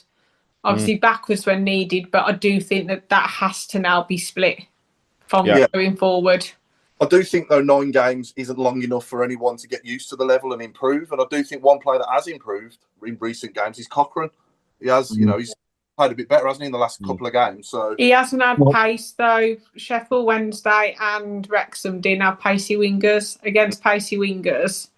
D: obviously backwards when needed. But I do think that has to now be split from going forward.
C: I do think, though, 9 games isn't long enough for anyone to get used to the level and improve. And I do think one player that has improved in recent games is Cochrane. He has, he's played a bit better, hasn't he, in the last couple of games? So
D: he hasn't had pace, though. Sheffield Wednesday and Wrexham didn't have pacey wingers. Against pacey wingers,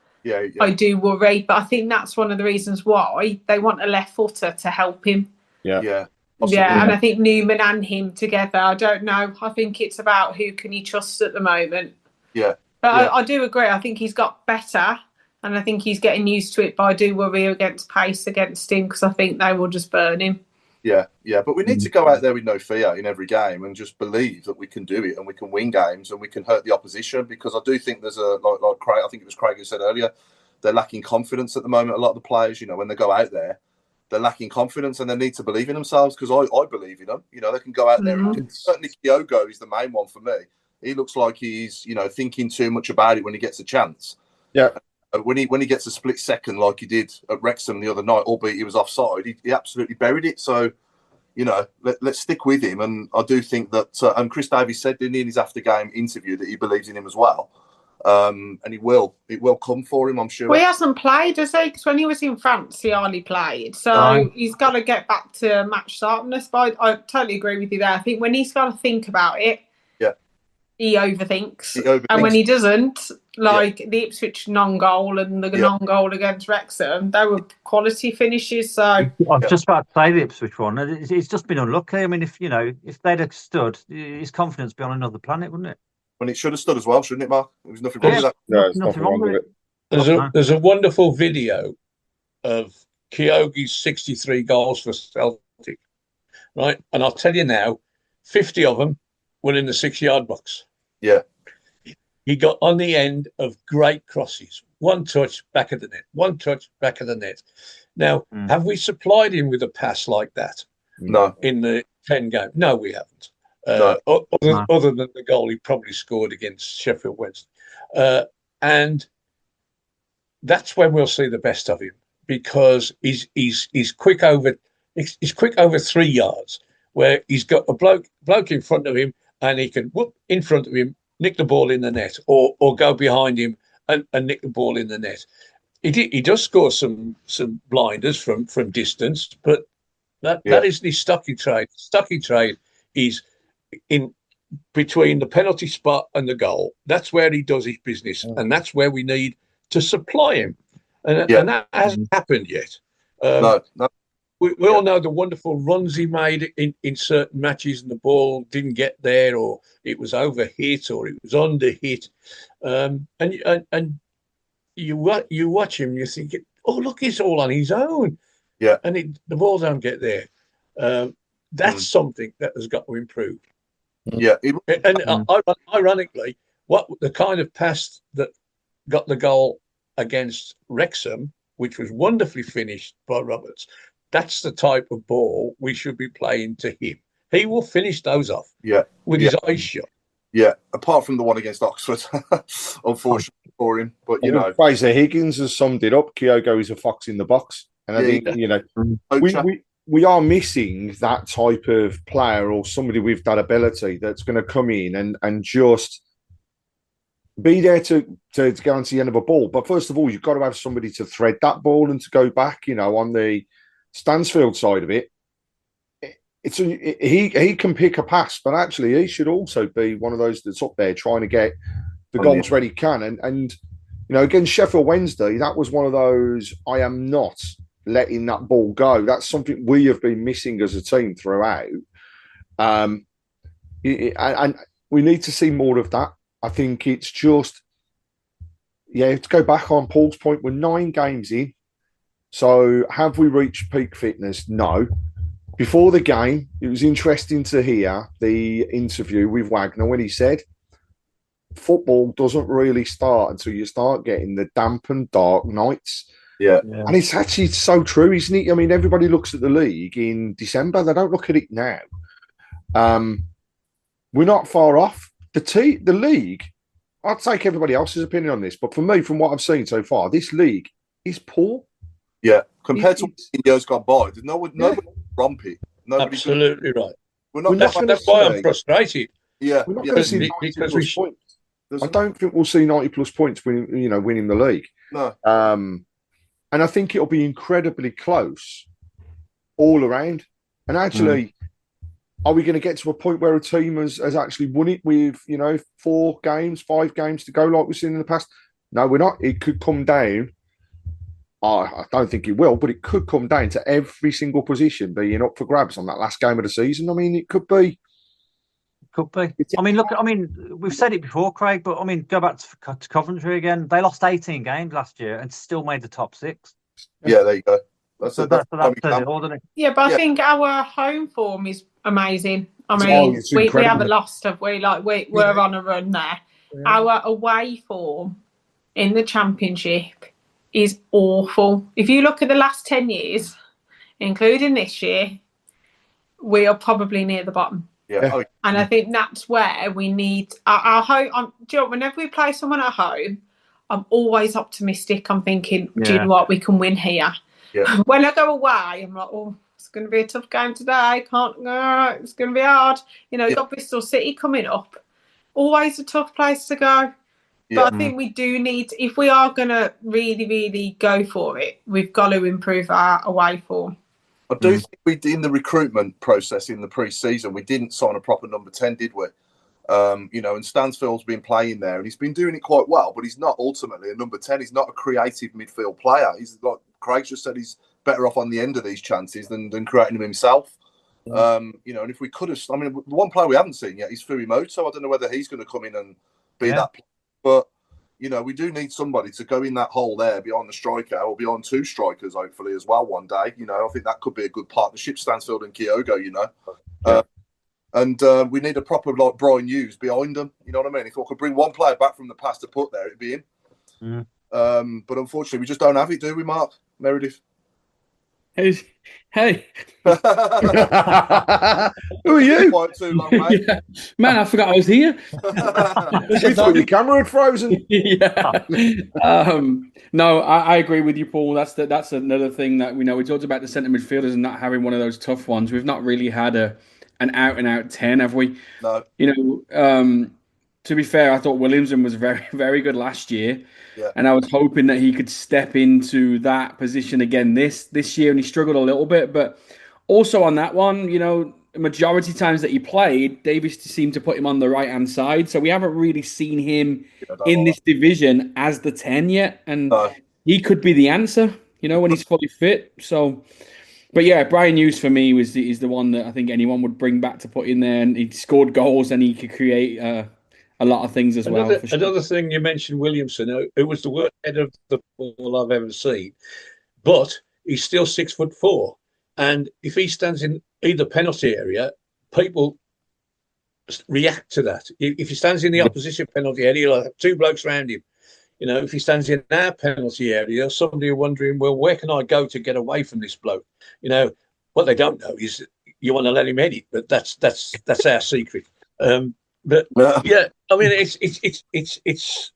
D: I do worry. But I think that's one of the reasons why they want a left footer to help him.
C: Yeah.
D: And I think Newman and him together, I don't know. I think it's about who can he trust at the moment.
C: Yeah.
D: But I do agree. I think he's got better and I think he's getting used to it. But I do worry against pace against him because I think they will just burn him.
C: Yeah, but we need to go out there with no fear in every game and just believe that we can do it and we can win games and we can hurt the opposition. Because I do think there's like Craig, I think it was Craig who said earlier, they're lacking confidence at the moment. A lot of the players, when they go out there, they're lacking confidence and they need to believe in themselves. Because I believe in them. They can go out there. And certainly, Kyogo is the main one for me. He looks like he's thinking too much about it when he gets a chance.
J: Yeah.
C: When he gets a split second like he did at Wrexham the other night, albeit he was offside, he absolutely buried it. So, let's stick with him. And I do think that, and Chris Davies said in his after-game interview that he believes in him as well. And it will come for him, I'm sure.
D: Well, he hasn't played, has he? Because when he was in France, he hardly played. So he's got to get back to match sharpness. But I totally agree with you there. I think when he's got to think about it, he overthinks. And when he doesn't, the Ipswich non-goal and the non-goal against Wrexham, they were quality finishes. So
H: I was just about to say the Ipswich one. It's just been unlucky. I mean, if they'd have stood, his confidence would be on another planet, wouldn't it?
C: When it should have stood as well, shouldn't it, Mark? There was nothing wrong with that.
J: No, there's nothing wrong with it.
G: There's a wonderful video of Kyogi's 63 goals for Celtic, right? And I'll tell you now, 50 of them were in the 6-yard box.
C: Yeah.
G: He got on the end of great crosses. One touch, back of the net. One touch, back of the net. Now, have we supplied him with a pass like that?
C: No.
G: In the 10 game? No, we haven't.
C: No.
G: Other than the goal he probably scored against Sheffield Wednesday. And that's when we'll see the best of him, because he's quick over 3 yards, where he's got a bloke in front of him and he can whoop in front of him, nick the ball in the net, or go behind him and nick the ball in the net. He does score some blinders from distance, but that isn't his stocky trade. Stocky trade is in between the penalty spot and the goal. That's where he does his business, and that's where we need to supply him. And that hasn't happened yet.
C: No.
G: We all know the wonderful runs he made in certain matches, and the ball didn't get there, or it was overhit, or it was underhit. And you watch him, you think, oh, look, he's all on his own.
C: Yeah.
G: And the ball don't get there. That's something that has got to improve.
C: Yeah.
G: Ironically, what the kind of pass that got the goal against Wrexham, which was wonderfully finished by Roberts, that's the type of ball we should be playing to him. He will finish those off with his eyes shut.
C: Yeah, apart from the one against Oxford, unfortunately for him. But,
J: Fraser Higgins has summed it up. Kyogo is a fox in the box. And I think, we are missing that type of player, or somebody with that ability that's going to come in and just be there to guarantee the end of a ball. But first of all, you've got to have somebody to thread that ball and to go back, on the Stansfield side of it. He can pick a pass, but actually he should also be one of those that's up there trying to get the goals where he can. And against Sheffield Wednesday, that was one of those, I am not letting that ball go. That's something we have been missing as a team throughout. And we need to see more of that. I think it's just, to go back on Paul's point, we're 9 games in. So have we reached peak fitness? No. Before the game, it was interesting to hear the interview with Wagner when he said, football doesn't really start until you start getting the damp and dark nights.
C: Yeah.
J: And it's actually so true, isn't it? I mean, everybody looks at the league in December. They don't look at it now. We're not far off. The league, I'll take everybody else's opinion on this, but for me, from what I've seen so far, this league is poor.
C: Yeah. Compared to years gone by, there's nobody grumpy.
G: Absolutely right.
C: That's
G: why I'm frustrated.
C: Yeah.
J: We're not going to see 90 plus points. I don't think we'll see 90 plus points winning the league.
C: No.
J: And I think it'll be incredibly close all around. And actually, are we going to get to a point where a team has actually won it with, 4 games, 5 games to go like we've seen in the past? No, we're not. It could come down. I don't think it will, but it could come down to every single position being up for grabs on that last game of the season. I mean, it could be.
H: Could be. We've said it before, Craig, but go back to Coventry again. They lost 18 games last year and still made the top 6.
C: Yeah, there you go. That's
H: So that's it, all, doesn't it?
D: Yeah, but I think our home form is amazing. I mean,
J: it's
D: we
J: incredible.
D: haven't lost, have we? Like we're on a run there.
H: Yeah.
D: Our away form in the Championship is awful. If you look at the last 10 years, including this year, we are probably near the bottom.
C: Yeah.
D: And I think that's where we need our home. Do you know, whenever we play someone at home, I'm always optimistic. I'm thinking, do you know what, we can win here.
C: Yeah.
D: When I go away, I'm like, oh, it's going to be a tough game today. It's going to be hard. You know, you've got Bristol City coming up. Always a tough place to go.
C: Yeah.
D: But I think we do need, if we are going to really, really go for it, we've got to improve our away form.
C: I do think we, in the recruitment process in the pre-season, we didn't sign a proper number 10, did we? You know, and Stansfield's been playing there and he's been doing it quite well, but he's not ultimately a number 10. He's not a creative midfield player. He's like Craig just said, he's better off on the end of these chances than creating them himself. You know, and if we could have, I mean, the one player we haven't seen yet is Furimoto. I don't know whether he's going to come in and be that player, but you know, we do need somebody to go in that hole there behind the striker or beyond two strikers, hopefully, as well one day. You know, I think that could be a good partnership, Stansfield and Kyogo, you know. And we need a proper, like, Brian Hughes behind them. You know what I mean? If I could bring one player back from the past to put there, it'd be him. But unfortunately, we just don't have it, do we, Mark? Meredith?
F: Hey.
J: Who are you?
C: Quite too long, mate.
F: Yeah. Man, I forgot I was here.
J: We thought your camera had frozen.
F: No, I agree with you, Paul. That's another thing that we know. We talked about the centre midfielders and not having one of those tough ones. We've not really had an out and out 10, have we?
C: No.
F: You know, to be fair, I thought Williamson was very, very good last year.
C: Yeah.
F: And I was hoping that he could step into that position again this year, and he struggled a little bit. But also on that one, you know, the majority times that he played, Davies seemed to put him on the right-hand side. So we haven't really seen him in this division as the 10 yet. And he could be the answer, you know, when he's fully fit. So, but yeah, Brian Hughes for me is the one that I think anyone would bring back to put in there. And he scored goals and he could create a lot of things as well. For sure.
G: Another thing you mentioned, Williamson, who was the worst header of the ball I've ever seen, but he's still 6'4", and if he stands in either penalty area, people react to that. If he stands in the opposition penalty area, he'll have two blokes around him. You know, if he stands in our penalty area, somebody are wondering, well, where can I go to get away from this bloke? You know, what they don't know is you want to let him edit, but that's our secret. But yeah, I mean, it's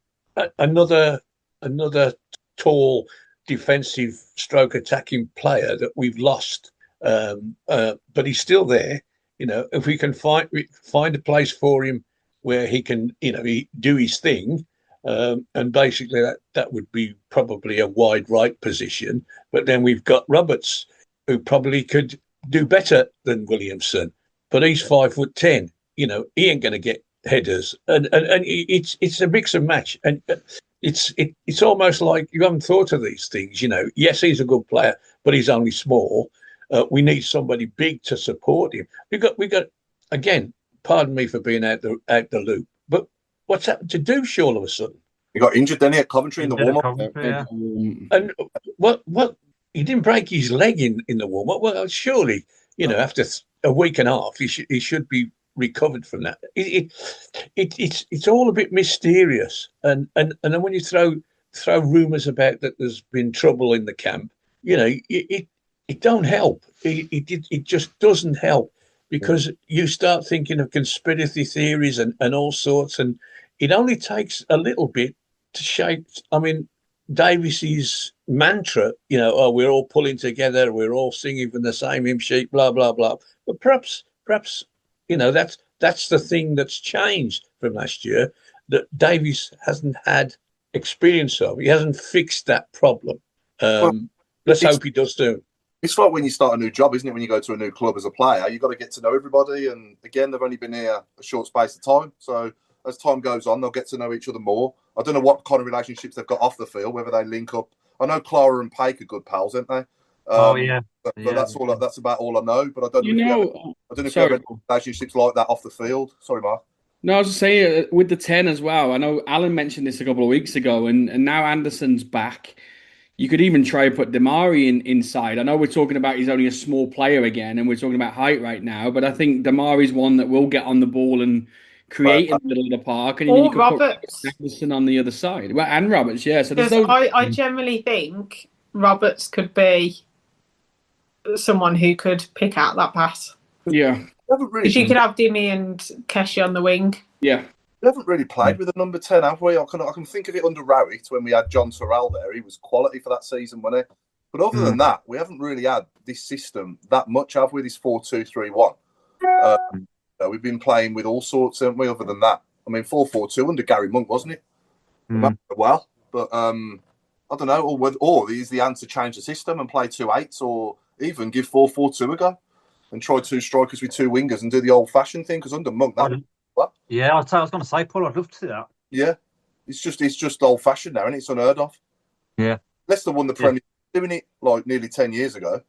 G: another tall defensive stroke attacking player that we've lost, but he's still there. You know, if we can find a place for him where he can, you know, do his thing, and basically that would be probably a wide right position. But then we've got Roberts, who probably could do better than Williamson, but he's 5'10". You know, he ain't going to get headers, and it's a mix and match, and it's almost like you haven't thought of these things. You know, yes, he's a good player, but he's only small. We need somebody big to support him. We got again. Pardon me for being out the loop, but what's happened to Douche all of a sudden?
C: He got injured, then he at Coventry in the warm up.
G: And what he didn't break his leg in the warm up. Well, surely, you know, after a week and a half, he should be recovered from that. It's all a bit mysterious, and then when you throw rumours about that there's been trouble in the camp, you know, it don't help. It just doesn't help, because you start thinking of conspiracy theories and all sorts, and it only takes a little bit to shape. I mean, Davies's mantra, you know, oh, we're all pulling together, we're all singing from the same hymn sheet, blah blah blah. But perhaps. You know, that's the thing that's changed from last year, that Davies hasn't had experience of. He hasn't fixed that problem. Let's hope he does soon.
C: It's like when you start a new job, isn't it? When you go to a new club as a player, you've got to get to know everybody. And again, they've only been here a short space of time. So as time goes on, they'll get to know each other more. I don't know what kind of relationships they've got off the field, whether they link up. I know Clara and Paik are good pals, aren't they? But that's all. That's about all I know. But I don't know. I don't know if you have any relationships like that off the field. Sorry, Mark.
F: No, I was just saying with the 10 as well. I know Alan mentioned this a couple of weeks ago, and now Anderson's back. You could even try and put Damari inside. I know we're talking about he's only a small player again, and we're talking about height right now, but I think Damari's one that will get on the ball and create in the middle of the park, and then you could
D: Roberts.
F: put Anderson on the other side. Well, and Roberts, yeah. So there's
D: I generally think Roberts could be someone who could pick out that pass.
F: Yeah.
D: Because you could have Dimmy and Keshi on the wing.
F: Yeah.
C: We haven't really played with a number 10, have we? I can think of it under Rowett when we had John Terrell there. He was quality for that season, wasn't he? But other than that, we haven't really had this system that much, have we? This 4-2-3-1. We've been playing with all sorts, haven't we? Other than that, I mean, 4-4-2 under Gary Monk, wasn't it? Well, but I don't know. Or is the answer change the system and play 2-8s, or even give 4-4-2 a go and try 2 strikers with 2 wingers and do the old-fashioned thing? Because under Monk, that.
H: Yeah, I was going to say, Paul, I'd love to see that.
C: Yeah, it's just old fashioned now, and it's unheard of.
H: Yeah,
C: Leicester won the Premier League, doing it like nearly 10 years ago.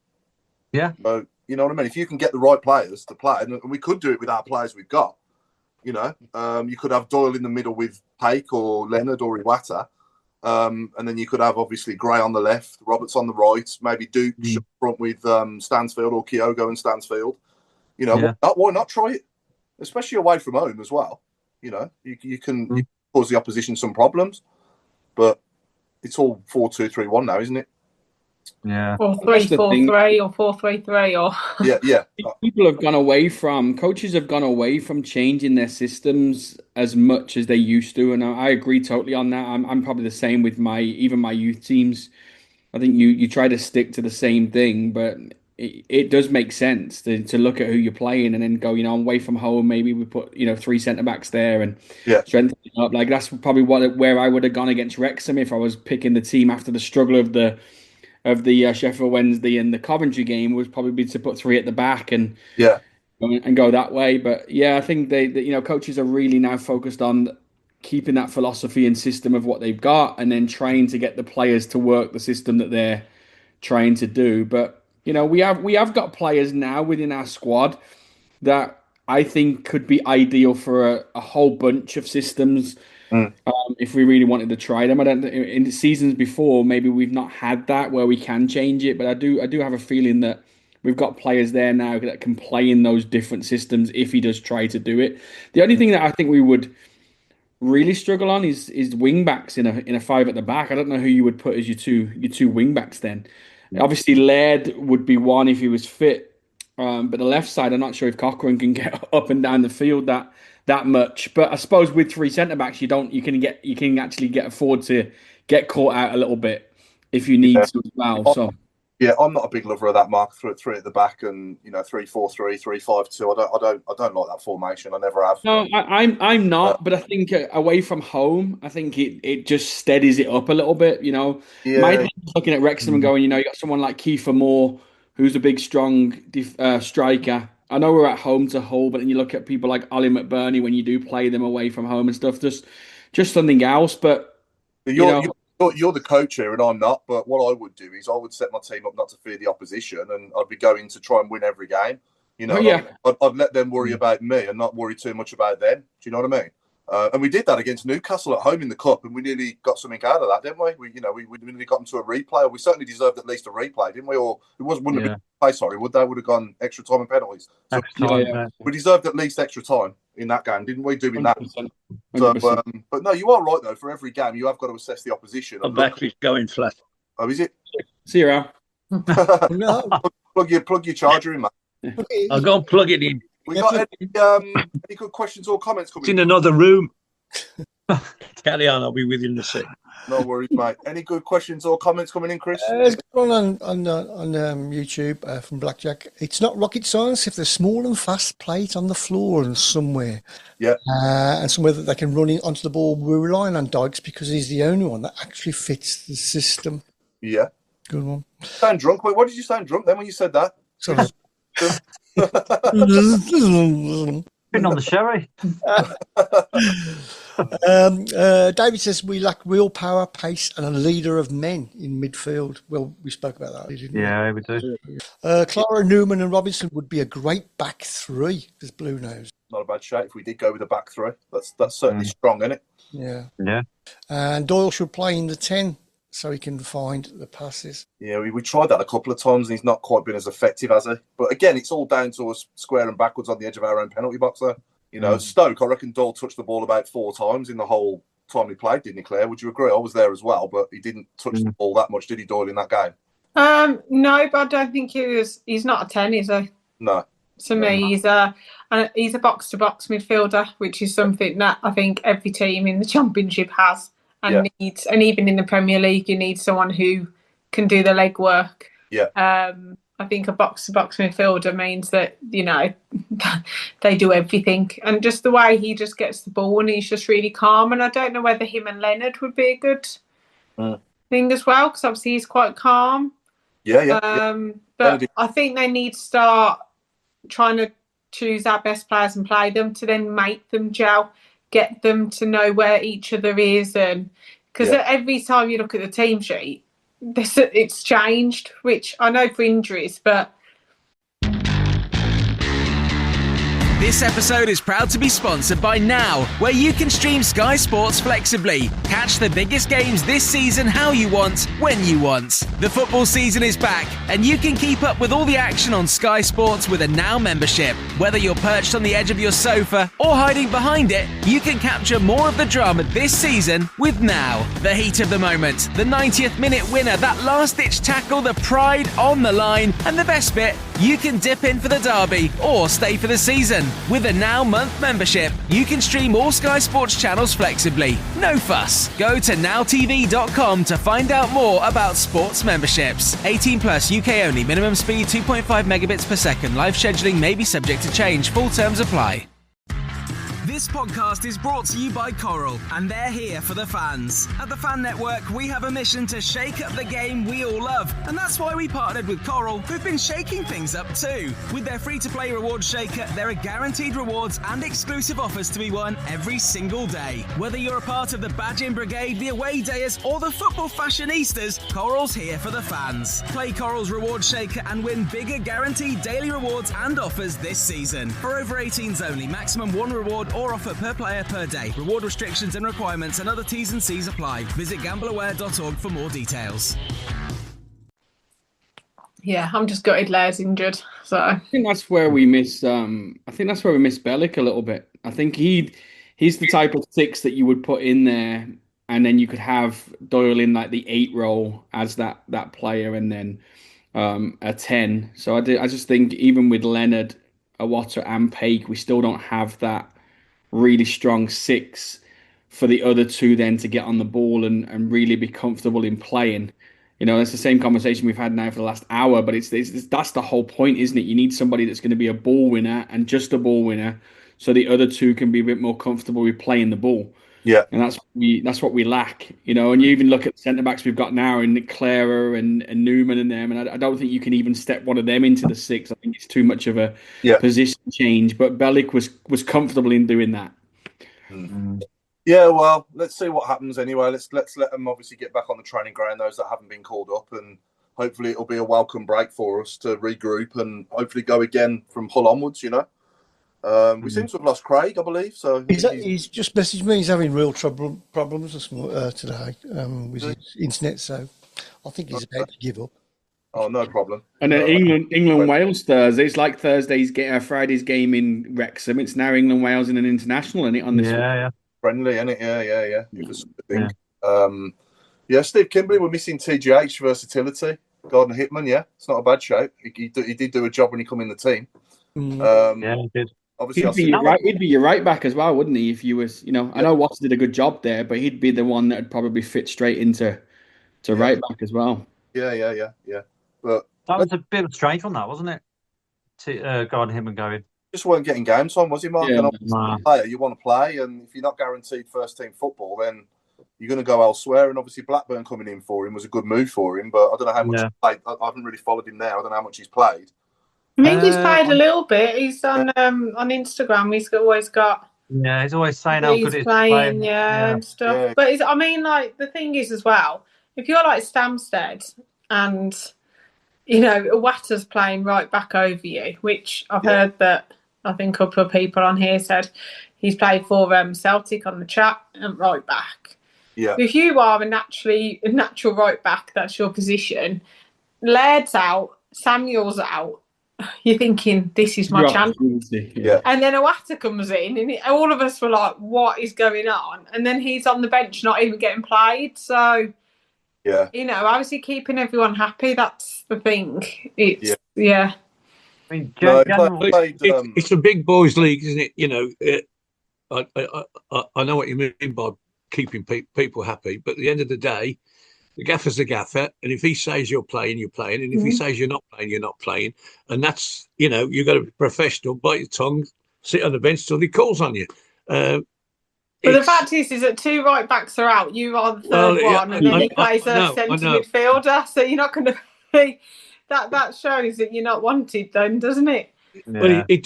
H: Yeah,
C: so you know what I mean. If you can get the right players to play, and we could do it with our players we've got. You know, you could have Doyle in the middle with Paik or Leonard or Iwata, and then you could have obviously Gray on the left, Roberts on the right, maybe Duke up front with Stansfield or Kyogo and Stansfield. You know, why not try it? Especially away from home as well. You know, you can cause the opposition some problems, but it's all 4-2-3-1 now, isn't it?
H: Yeah.
D: Or 3-4-3 or 4-3-3 or
F: yeah. Coaches have gone away from changing their systems as much as they used to, and I agree totally on that. I'm probably the same with my youth teams. I think you try to stick to the same thing, but it does make sense to look at who you're playing and then go, away from home, maybe we put, 3 centre-backs there and strengthen it up. Like, that's probably where I would have gone against Wrexham if I was picking the team after the struggle of the Sheffield Wednesday and the Coventry game, was probably to put 3 at the back and go that way. But yeah, I think they coaches are really now focused on keeping that philosophy and system of what they've got and then trying to get the players to work the system that they're trying to do. But we have got players now within our squad that I think could be ideal for a whole bunch of systems if we really wanted to try them. I don't. In the seasons before, maybe we've not had that where we can change it, but I do have a feeling that we've got players there now that can play in those different systems if he does try to do it. The only thing that I think we would really struggle on is wing backs in a 5 at the back. I don't know who you would put as your two wing backs then. Obviously, Laird would be one if he was fit, but the left side, I'm not sure if Cochrane can get up and down the field that much. But I suppose with 3 centre backs, you can actually afford to get caught out a little bit if you need to as well. So
C: yeah, I'm not a big lover of that, Mark. 3 at the back and 3-4-3, 3-5-2. I don't like that formation. I never have.
F: No, I'm not. But I think away from home, I think it just steadies it up a little bit. My looking at Wrexham and going, you got someone like Kiefer Moore, who's a big, strong striker. I know we're at home to Hull, but then you look at people like Ollie McBurney when you do play them away from home and stuff. Just something else. But
C: you're the coach here and I'm not, but what I would do is I would set my team up not to fear the opposition, and I'd be going to try and win every game. I'd let them worry about me and not worry too much about them. Do you know what I mean? And we did that against Newcastle at home in the cup, and we nearly got something out of that, didn't we? We nearly got them to a replay, or we certainly deserved at least a replay, didn't we? Or it wouldn't have been a replay, sorry, would they? Would have gone extra time and penalties. So, we deserved at least extra time in that game, didn't we? Doing 100%. That. So, but no, you are right though. For every game, you have got to assess the opposition.
G: The battery's going flat.
C: Oh, is it?
F: See you around.
I: No.
C: Plug your charger in, mate.
G: I'll go and plug it in.
C: We got any good questions or comments coming?
G: It's in another room. Carry on, I'll be with you in a sec.
C: No worries, mate. Any good questions or comments coming in, Chris?
I: There's one on YouTube from Blackjack. It's not rocket science if they're small and fast, play it on the floor and somewhere.
C: Yeah.
I: And somewhere that they can run in onto the ball. We're relying on Dykes because he's the only one that actually fits the system.
C: Yeah.
I: Good one.
C: Sound drunk? Wait, what did you sound drunk then when you said that?
I: Sorry.
H: Been on the sherry.
I: David says we lack real power, pace, and a leader of men in midfield. Well, we spoke about that, didn't we?
H: Yeah, we do.
I: Clara, Newman, and Robinson would be a great back 3. There's Blue Nose.
C: Not a bad shape if we did go with a back 3. That's certainly strong, isn't it?
I: Yeah.
H: Yeah.
I: And Doyle should play in the 10 so he can find the passes.
C: Yeah, we tried that a couple of times and he's not quite been as effective, has he? But again, it's all down to us squaring backwards on the edge of our own penalty box there. You know, Stoke, I reckon Doyle touched the ball about 4 times in the whole time he played, didn't he, Claire? Would you agree? I was there as well, but he didn't touch the ball that much, did he, Doyle, in that game?
D: No, but I don't think he's not a 10, is he?
C: No.
D: To me, he's a box-to-box midfielder, which is something that I think every team in the Championship has and needs. And even in the Premier League, you need someone who can do the legwork.
C: Yeah.
D: I think a box-to-box midfielder means that, you know, they do everything. And just the way he just gets the ball and he's just really calm. And I don't know whether him and Leonard would be a good thing as well, because obviously he's quite calm. But I think they need to start trying to choose our best players and play them to then make them gel, get them to know where each other is. And because every time you look at the team sheet, it's changed, which I know for injuries, but
B: This episode is proud to be sponsored by Now, where you can stream Sky Sports flexibly. Catch the biggest games this season how you want, when you want. The football season is back, and you can keep up with all the action on Sky Sports with a Now membership. Whether you're perched on the edge of your sofa or hiding behind it, you can capture more of the drama this season with Now. The heat of the moment, the 90th minute winner, that last-ditch tackle, the pride on the line, and the best bit, you can dip in for the derby or stay for the season. With a Now month membership, you can stream all Sky Sports channels flexibly. No fuss. Go to nowtv.com to find out more about sports memberships. 18 plus, UK only. Minimum speed 2.5 megabits per second. Live scheduling may be subject to change. Full terms apply. This podcast is brought to you by Coral, and they're here for the fans. At the Fan Network, we have a mission to shake up the game we all love, and that's why we partnered with Coral, who've been shaking things up too. With their free-to-play reward shaker, there are guaranteed rewards and exclusive offers to be won every single day. Whether you're a part of the Badging Brigade, the Away Dayers, or the Football Fashionistas, Coral's here for the fans. Play Coral's reward shaker and win bigger guaranteed daily rewards and offers this season. For over 18s only, maximum one reward or offer per player per day. Reward restrictions and requirements and other T's and C's apply. Visit gambleaware.org for more details.
D: Yeah, I'm just gutted Lair's injured. So
F: I think that's where we miss. Bellick a little bit. I think he's the type of 6 that you would put in there, and then you could have Doyle in like the 8 role as that player, and then a 10. So I just think even with Leonard, Awata, and Paik, we still don't have that really strong 6 for the other 2 then to get on the ball and really be comfortable in playing. You know, it's the same conversation we've had now for the last hour, but it's that's the whole point, isn't it? You need somebody that's going to be a ball winner and just a ball winner, so the other 2 can be a bit more comfortable with playing the ball.
C: Yeah,
F: and that's what we lack. You know, and you even look at the centre backs we've got now, and Clara and Newman and them, and I don't think you can even step one of them into the 6. I think it's too much of a position change. But Bellick was comfortable in doing that.
C: Mm-hmm. Yeah, well, let's see what happens anyway. Let's let them obviously get back on the training ground, those that haven't been called up, and hopefully it'll be a welcome break for us to regroup and hopefully go again from Hull onwards. You know. We seem to have lost Craig, I believe. So
I: he's just messaged me. He's having real problems today with his internet. So I think he's about to give up.
C: Oh, no problem.
F: And then England Wales Thursday. It's like Friday's game in Wrexham. It's now England Wales in an international, isn't it? On this
C: friendly, isn't it? Yeah. It was a thing. Steve Kimberley, we're missing TGH versatility. Gardner Hitman, it's not a bad shape. He did do a job when he come in the team.
G: He did.
C: Obviously,
F: he'd be your right back as well, wouldn't he? If you was, I know Watts did a good job there, but he'd be the one that would probably fit straight into right back as well.
C: Yeah. But
H: that was a bit of a strange one, that wasn't it? To Gardner Hitman going.
C: Just weren't getting games on, was he, Mark?
F: Yeah,
C: you want to play, and if you're not guaranteed first team football, then you're going to go elsewhere. And obviously, Blackburn coming in for him was a good move for him. But I don't know how much he's played. I haven't really followed him now. I don't know how much he's played.
D: I think he's played a little bit. He's on Instagram. He's always got.
H: Yeah, he's always saying how good
D: he's playing, and stuff.
C: Yeah.
D: But the thing is as well, if you're like Stamsted and Iwata's playing right back over you, which I've heard that I think a couple of people on here said he's played for Celtic on the chat and right back.
C: Yeah.
D: If you are a natural right back, that's your position. Laird's out, Samuel's out. You're thinking, this is my chance.
C: Yeah.
D: And then Owata comes in, and all of us were like, what is going on? And then he's on the bench, not even getting played. So,
C: yeah,
D: how is he keeping everyone happy? That's the thing. Yeah.
H: I mean,
C: No,
G: it's a big boys' league, isn't it? You know, I know what you mean by keeping people happy, but at the end of the day, the gaffer's the gaffer, and if he says you're playing, you're playing, and if he says you're not playing, you're not playing, and that's, you've got to be professional, bite your tongue, sit on the bench till he calls on you.
D: But the fact is that two right backs are out. You are the third one, and then he plays a centre midfielder. So you're not going to be. That shows that you're not wanted, then, doesn't it?
G: Yeah. Well, it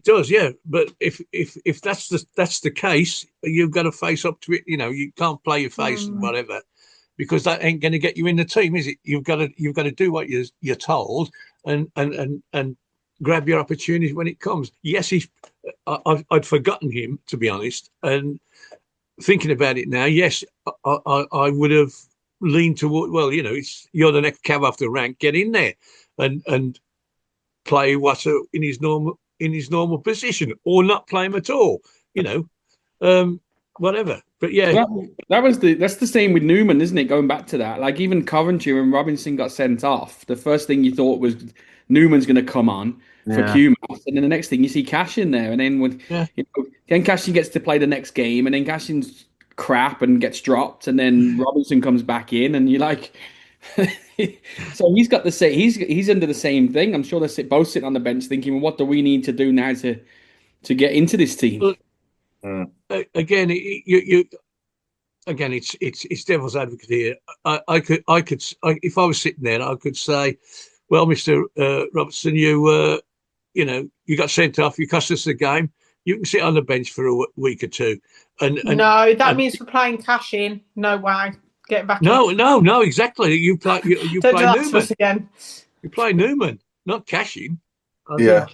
G: does, yeah. But if that's the case, you've got to face up to it. You can't play your face and whatever, because that ain't going to get you in the team, is it? You've got to do what you're told and grab your opportunity when it comes. Yes, I'd forgotten him, to be honest, and thinking about it now, yes, I would have leaned toward. Well, you're the next cab off the rank. Get in there and play what's in his normal position, or not play him at all. Whatever. But yeah,
F: that's the same with Newman, isn't it? Going back to that, like even Coventry, when Robinson got sent off, the first thing you thought was Newman's going to come on for QMAS, and then the next thing you see Cash in there, and then then Cashin gets to play the next game, and then Cashin's crap and gets dropped, and then Robinson comes back in, and you're like, so he's got the same. He's under the same thing. I'm sure they're both sitting on the bench thinking, well, what do we need to do now to get into this team?
G: Again, it's devil's advocate here. I could if I was sitting there, I could say, well, Mr. Robertson, you got sent off. You cost us the game. You can sit on the bench for a week or two. And
D: no, that means we're playing Cash in. No way. Get back.
G: No, exactly. You play Newman
D: again.
G: You play Newman, not Cashin.
C: Yeah.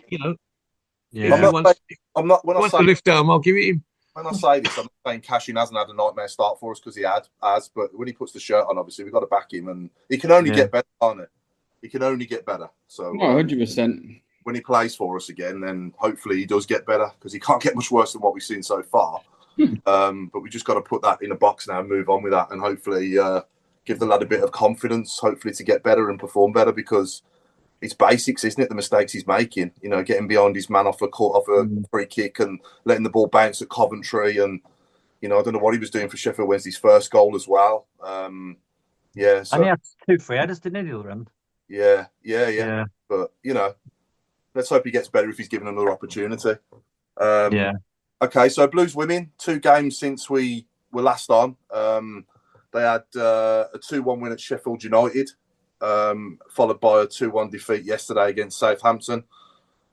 G: I'm not. When I say to lift arm, I'll give it him.
C: When I say this, I'm not saying Cashin hasn't had a nightmare start for us, because he has. But when he puts the shirt on, obviously we've got to back him, and he can only get better, can't it? He can only get better. So
F: 100%.
C: When he plays for us again, then hopefully he does get better, because he can't get much worse than what we've seen so far. But we just got to put that in a box now and move on with that, and hopefully give the lad a bit of confidence, hopefully to get better and perform better, because it's basics, isn't it? The mistakes he's making, getting behind his man off a free kick and letting the ball bounce at Coventry, and I don't know what he was doing for Sheffield Wednesday's first goal as well. So,
H: and he had 2 free headers, didn't he, the other end?
C: Yeah. But let's hope he gets better if he's given another opportunity. Okay, so Blues women, 2 games since we were last on. They had a 2-1 win at Sheffield United, followed by a 2-1 defeat yesterday against Southampton.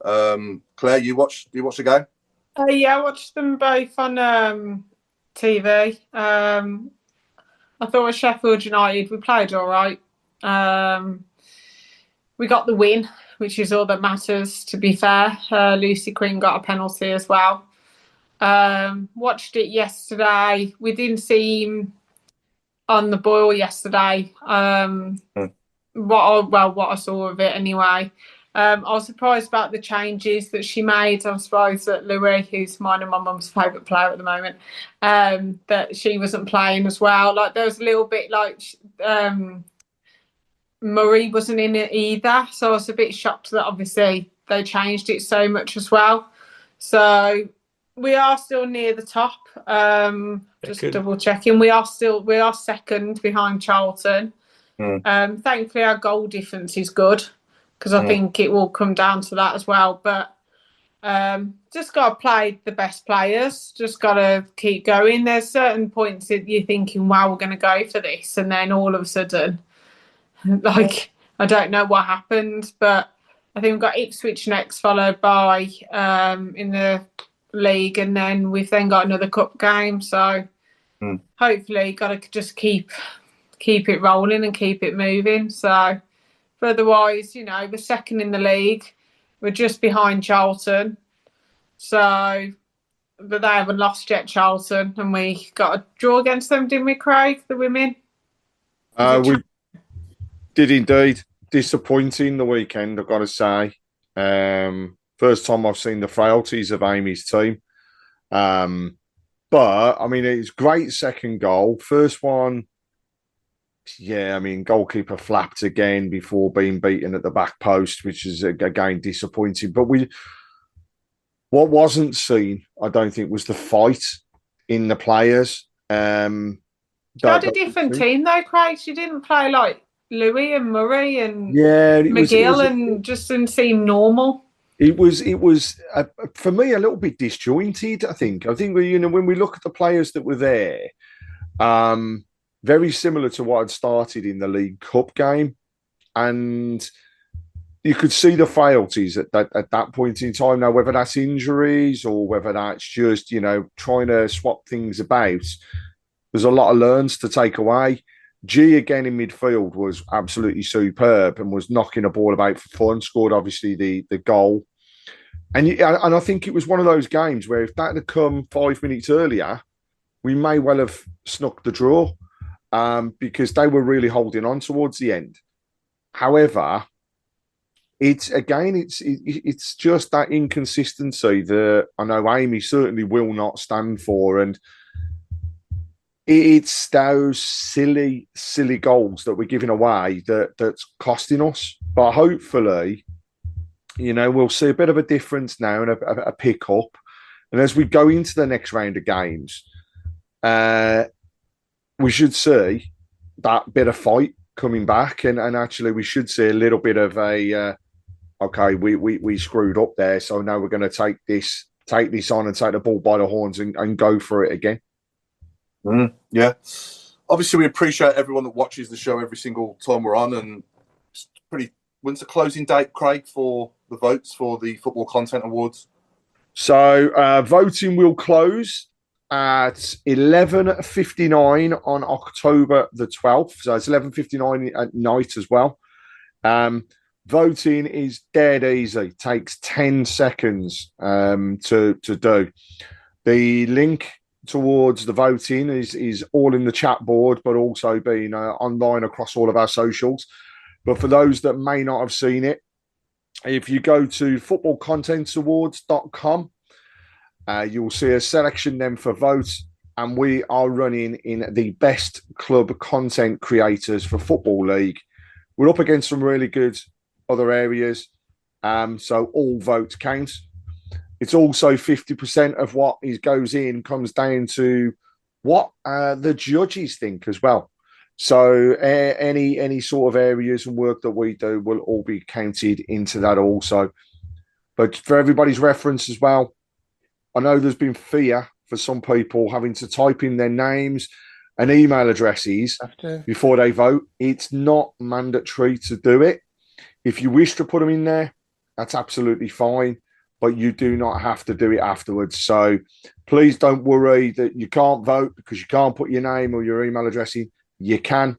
C: Claire, you watched the game?
D: Yeah, I watched them both on TV. I thought with Sheffield United, we played all right. We got the win, which is all that matters, to be fair. Lucy Quinn got a penalty as well. Watched it yesterday. We didn't seem on the boil yesterday. What I saw of it anyway. I was surprised about the changes that she made. I'm surprised that Louis, who's mine and my mum's favourite player at the moment, that she wasn't playing as well. Like, there was a little bit like Murray wasn't in it either. So I was a bit shocked that obviously they changed it so much as well. So we are still near the top. Just double checking. We are second behind Charlton. Thankfully our goal difference is good, because I think it will come down to that as well. But just got to play the best players. Just got to keep going. There's certain points that you're thinking, wow, we're going to go for this. And then all of a sudden, like, I don't know what happened. But I think we've got Ipswich next, followed by in the league. And then we've then got another cup game. So hopefully got to just keep it rolling and keep it moving. So otherwise, we're second in the league. We're just behind Charlton. So that they haven't lost yet, Charlton, and we got a draw against them, didn't we, Craig? The women.
J: We did indeed. Disappointing the weekend, I've got to say. First time I've seen the frailties of Amy's team. But, I mean, it's great second goal. First one, yeah, I mean, goalkeeper flapped again before being beaten at the back post, which is, again, disappointing. But what wasn't seen, I don't think, was the fight in the players.
D: You had a different team, though, Craig. You didn't play like Louis and Murray and McGill and just didn't seem normal.
J: It was for me a little bit disjointed. I think when we look at the players that were there, very similar to what had started in the League Cup game, and you could see the frailties at that point in time. Now, whether that's injuries or whether that's just trying to swap things about, there's a lot of learns to take away. G again in midfield was absolutely superb and was knocking a ball about for fun. Scored obviously the goal, and I think it was one of those games where if that had come 5 minutes earlier, we may well have snuck the draw because they were really holding on towards the end. However, it's just that inconsistency that I know Amy certainly will not stand for, and it's those silly goals that we're giving away that's costing us. But hopefully, we'll see a bit of a difference now and a pick up. And as we go into the next round of games, we should see that bit of fight coming back, and actually we should see a little bit of a okay, we screwed up there, so now we're going to take this on and take the ball by the horns and go for it again.
C: Yeah. Obviously, we appreciate everyone that watches the show every single time we're on. And when's the closing date, Craig, for the votes for the Football Content Awards?
J: So voting will close at 11:59 on October the 12th. So it's 11:59 at night as well. Voting is dead easy. Takes 10 seconds to do. The link towards the voting is all in the chat board, but also being online across all of our socials. But for those that may not have seen it, if you go to footballcontentsawards.com, you'll see a selection then for votes, and we are running in the best club content creators for Football League. We're up against some really good other areas, so all votes count. It's also 50% of what goes in comes down to what the judges think as well. So any sort of areas and work that we do will all be counted into that also. But for everybody's reference as well, I know there's been fear for some people having to type in their names and email addresses before they vote. It's not mandatory to do it. If you wish to put them in there, that's absolutely fine, but you do not have to do it afterwards. So please don't worry that you can't vote because you can't put your name or your email address in. You can.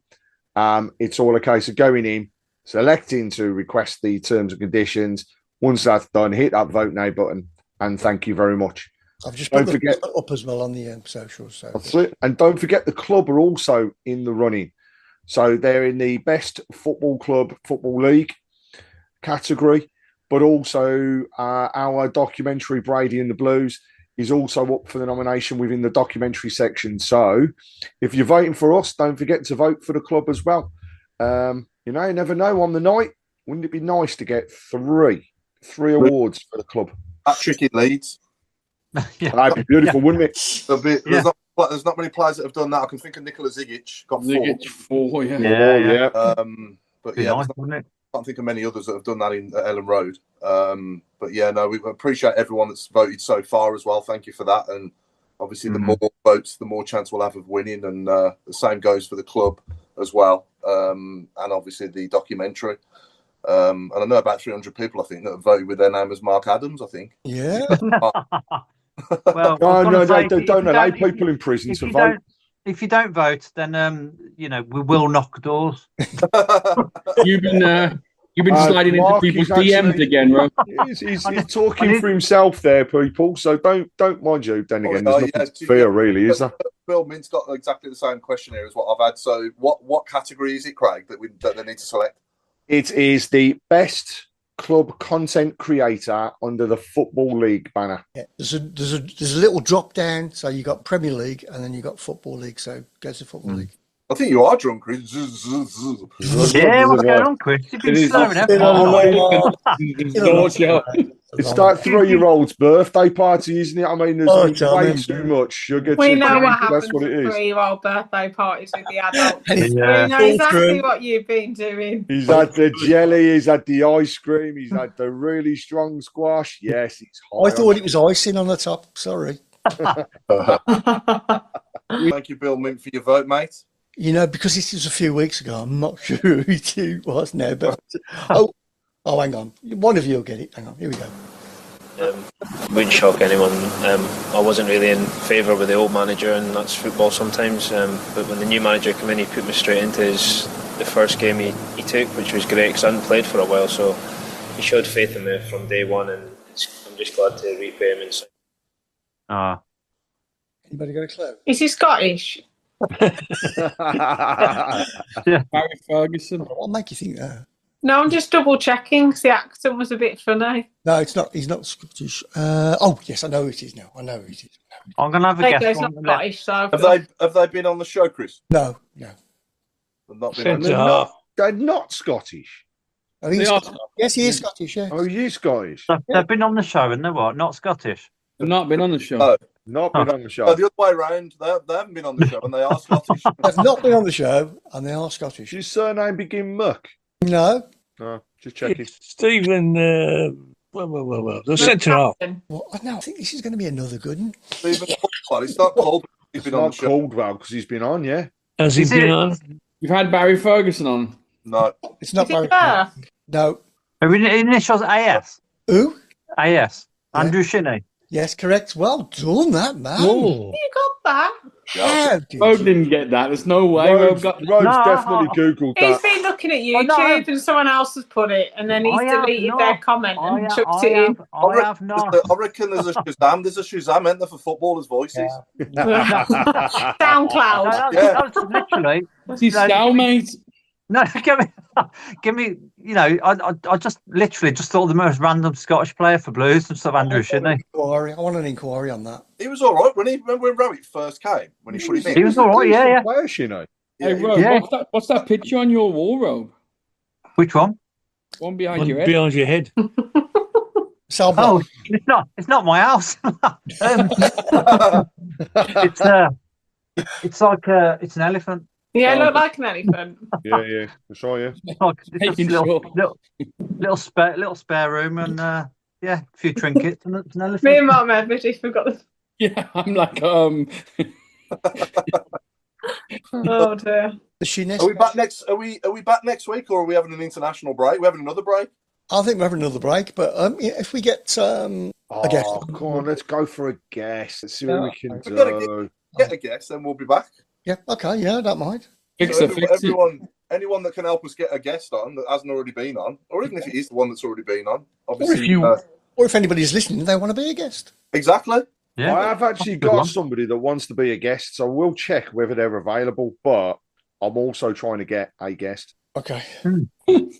J: It's all a case of going in, selecting to request the terms and conditions. Once that's done, hit that vote now button, and thank you very much.
I: I've just put it up as well on the socials. So.
J: That's it. And don't forget, the club are also in the running. So they're in the best football club, football league category, but also our documentary, Brady and the Blues, is also up for the nomination within the documentary section. So if you're voting for us, don't forget to vote for the club as well. You never know on the night. Wouldn't it be nice to get three awards for the club?
C: That tricky Leeds.
J: Yeah. That'd be beautiful, wouldn't it?
C: There's not many players that have done that. I can think of Nikola Zigic. Got 4.
F: Zigic 4, yeah.
J: Yeah.
C: But yeah, I can't think of many others that have done that in Ellen Road. But yeah, no, we appreciate everyone that's voted so far as well. Thank you for that. And obviously, the more votes, the more chance we'll have of winning. And the same goes for the club as well. And obviously, the documentary. And I know about 300 people, I think, that have voted with their name as Mark Adams, I think.
I: Yeah.
H: Well,
J: no, don't allow people in prison to vote.
H: If you don't vote, then we will knock doors.
F: You've been You've been sliding into
J: Mark
F: people's
J: is actually-
F: DMs again, Rob.
J: He's talking for himself there, people. So don't mind you. Then again, there's nothing to fear, really, is there?
C: Bill Mint's got exactly the same question here as what I've had. So, what category is it, Craig, that they need to select?
J: It is the best club content creator under the Football League banner.
I: Yeah, there's a little drop down. So you got Premier League and then you got Football League. So go to Football League.
C: I think you are drunk, Chris.
H: Yeah, what's going on, Chris? You've been slurring
J: It's that 3-year-old's birthday party, isn't it? I mean, there's way too much. You'll get
D: We
J: too
D: know
J: drunk,
D: what happens
J: that's what
D: at
J: it is.
D: 3-year-old birthday parties with the adults.
I: Yeah.
D: We know exactly what you've been doing.
J: He's had the jelly, he's had the ice cream, he's had the really strong squash. Yes, it's hot.
I: I thought it was icing on the top. Sorry.
C: Thank you, Bill Mint, for your vote, mate.
I: You know, because this was a few weeks ago, I'm not sure who it was now. But oh, hang on. One of you will get it. Hang on. Here we go.
K: Wouldn't shock anyone. I wasn't really in favour with the old manager, and that's football sometimes. But when the new manager came in, he put me straight into the first game he took, which was great because I hadn't played for a while. So he showed faith in me from day one, and I'm just glad to repay him.
I: Anybody got a clue?
D: Is he Scottish?
F: Barry Ferguson.
I: What make you think that?
D: No, I'm just double checking because the accent was a bit funny.
I: No, it's not. He's not Scottish. Oh, yes, I know who it is now. I know who it is.
H: I'm going to have a guess.
D: He's not Scottish, so
C: Have they been on the show, Chris?
I: No.
C: They've not been on the show.
J: They're they're not Scottish.
I: Oh, yes, he is Scottish. Yeah.
J: Oh, he is Scottish.
H: They've been on the show, and they're what? Not Scottish.
F: They've not been on the show.
C: Oh.
J: Not been on the show.
C: Oh, the other way around. They haven't been on the show, and they are Scottish.
I: They've not been on the show, and they are Scottish.
J: Does your surname begin Muck?
I: No.
J: No, just checking.
G: Stephen, the centre half.
I: Well, no, I think this is going to be another good one.
C: Stephen Caldwell. It's not Caldwell. He's been on the show.
J: Caldwell because he's been on, yeah.
G: Has he been on?
F: You've had Barry Ferguson on.
C: No,
I: it's not
D: Is it
I: Barry. No.
H: Are we initials AS?
I: Who?
H: AS. Andrew Shinney.
I: Yes, correct. Well done, that man.
G: Oh.
D: you got that.
I: How did
F: Rob
I: you?
F: didn't get that. There's no way.
J: Rhodes
F: Rob
J: definitely Googled
D: He's
J: that.
D: been looking at YouTube and someone else has put it, and then he's deleted their comment and chucked it in.
H: I have not.
C: I reckon there's a Shazam. There's a Shazam, isn't there, for footballers' voices?
D: SoundCloud.
H: That's literally.
F: He's mate.
H: No, give me. You know, I just literally just thought the most random Scottish player for Blues and stuff. Andrew Shinney.
I: I want an inquiry on that.
C: He was all right remember when Rowett first came when he put him in.
H: He was all right, yeah.
J: Player, you know.
F: Hey, Rob, what's that picture on your wall, Rob?
H: Which one?
F: One behind your head.
G: Behind your head.
H: Oh, it's not my house. It's like it's an elephant.
D: Yeah, look like an elephant.
J: Yeah, that's right, yeah.
H: It's just little spare room and a few trinkets and it's an elephant.
D: Me and Mark Medved forgot this.
F: Yeah, I'm like
D: Oh dear.
C: Are we back next? Are we back next week, or are we having an international break? We're having another break.
I: I think we're having another break, but if we get a guest,
J: come on, let's go for a guess. Let's see what we can do.
C: Get a guess, then we'll be back.
I: Yeah, okay, yeah, I don't mind.
C: Anyone that can help us get a guest on that hasn't already been on, or even if it is the one that's already been on, obviously.
I: Or if anybody's listening, they want to be a guest.
C: Exactly.
J: Yeah. I have actually got somebody that wants to be a guest, so we'll check whether they're available, but I'm also trying to get a guest.
I: Okay.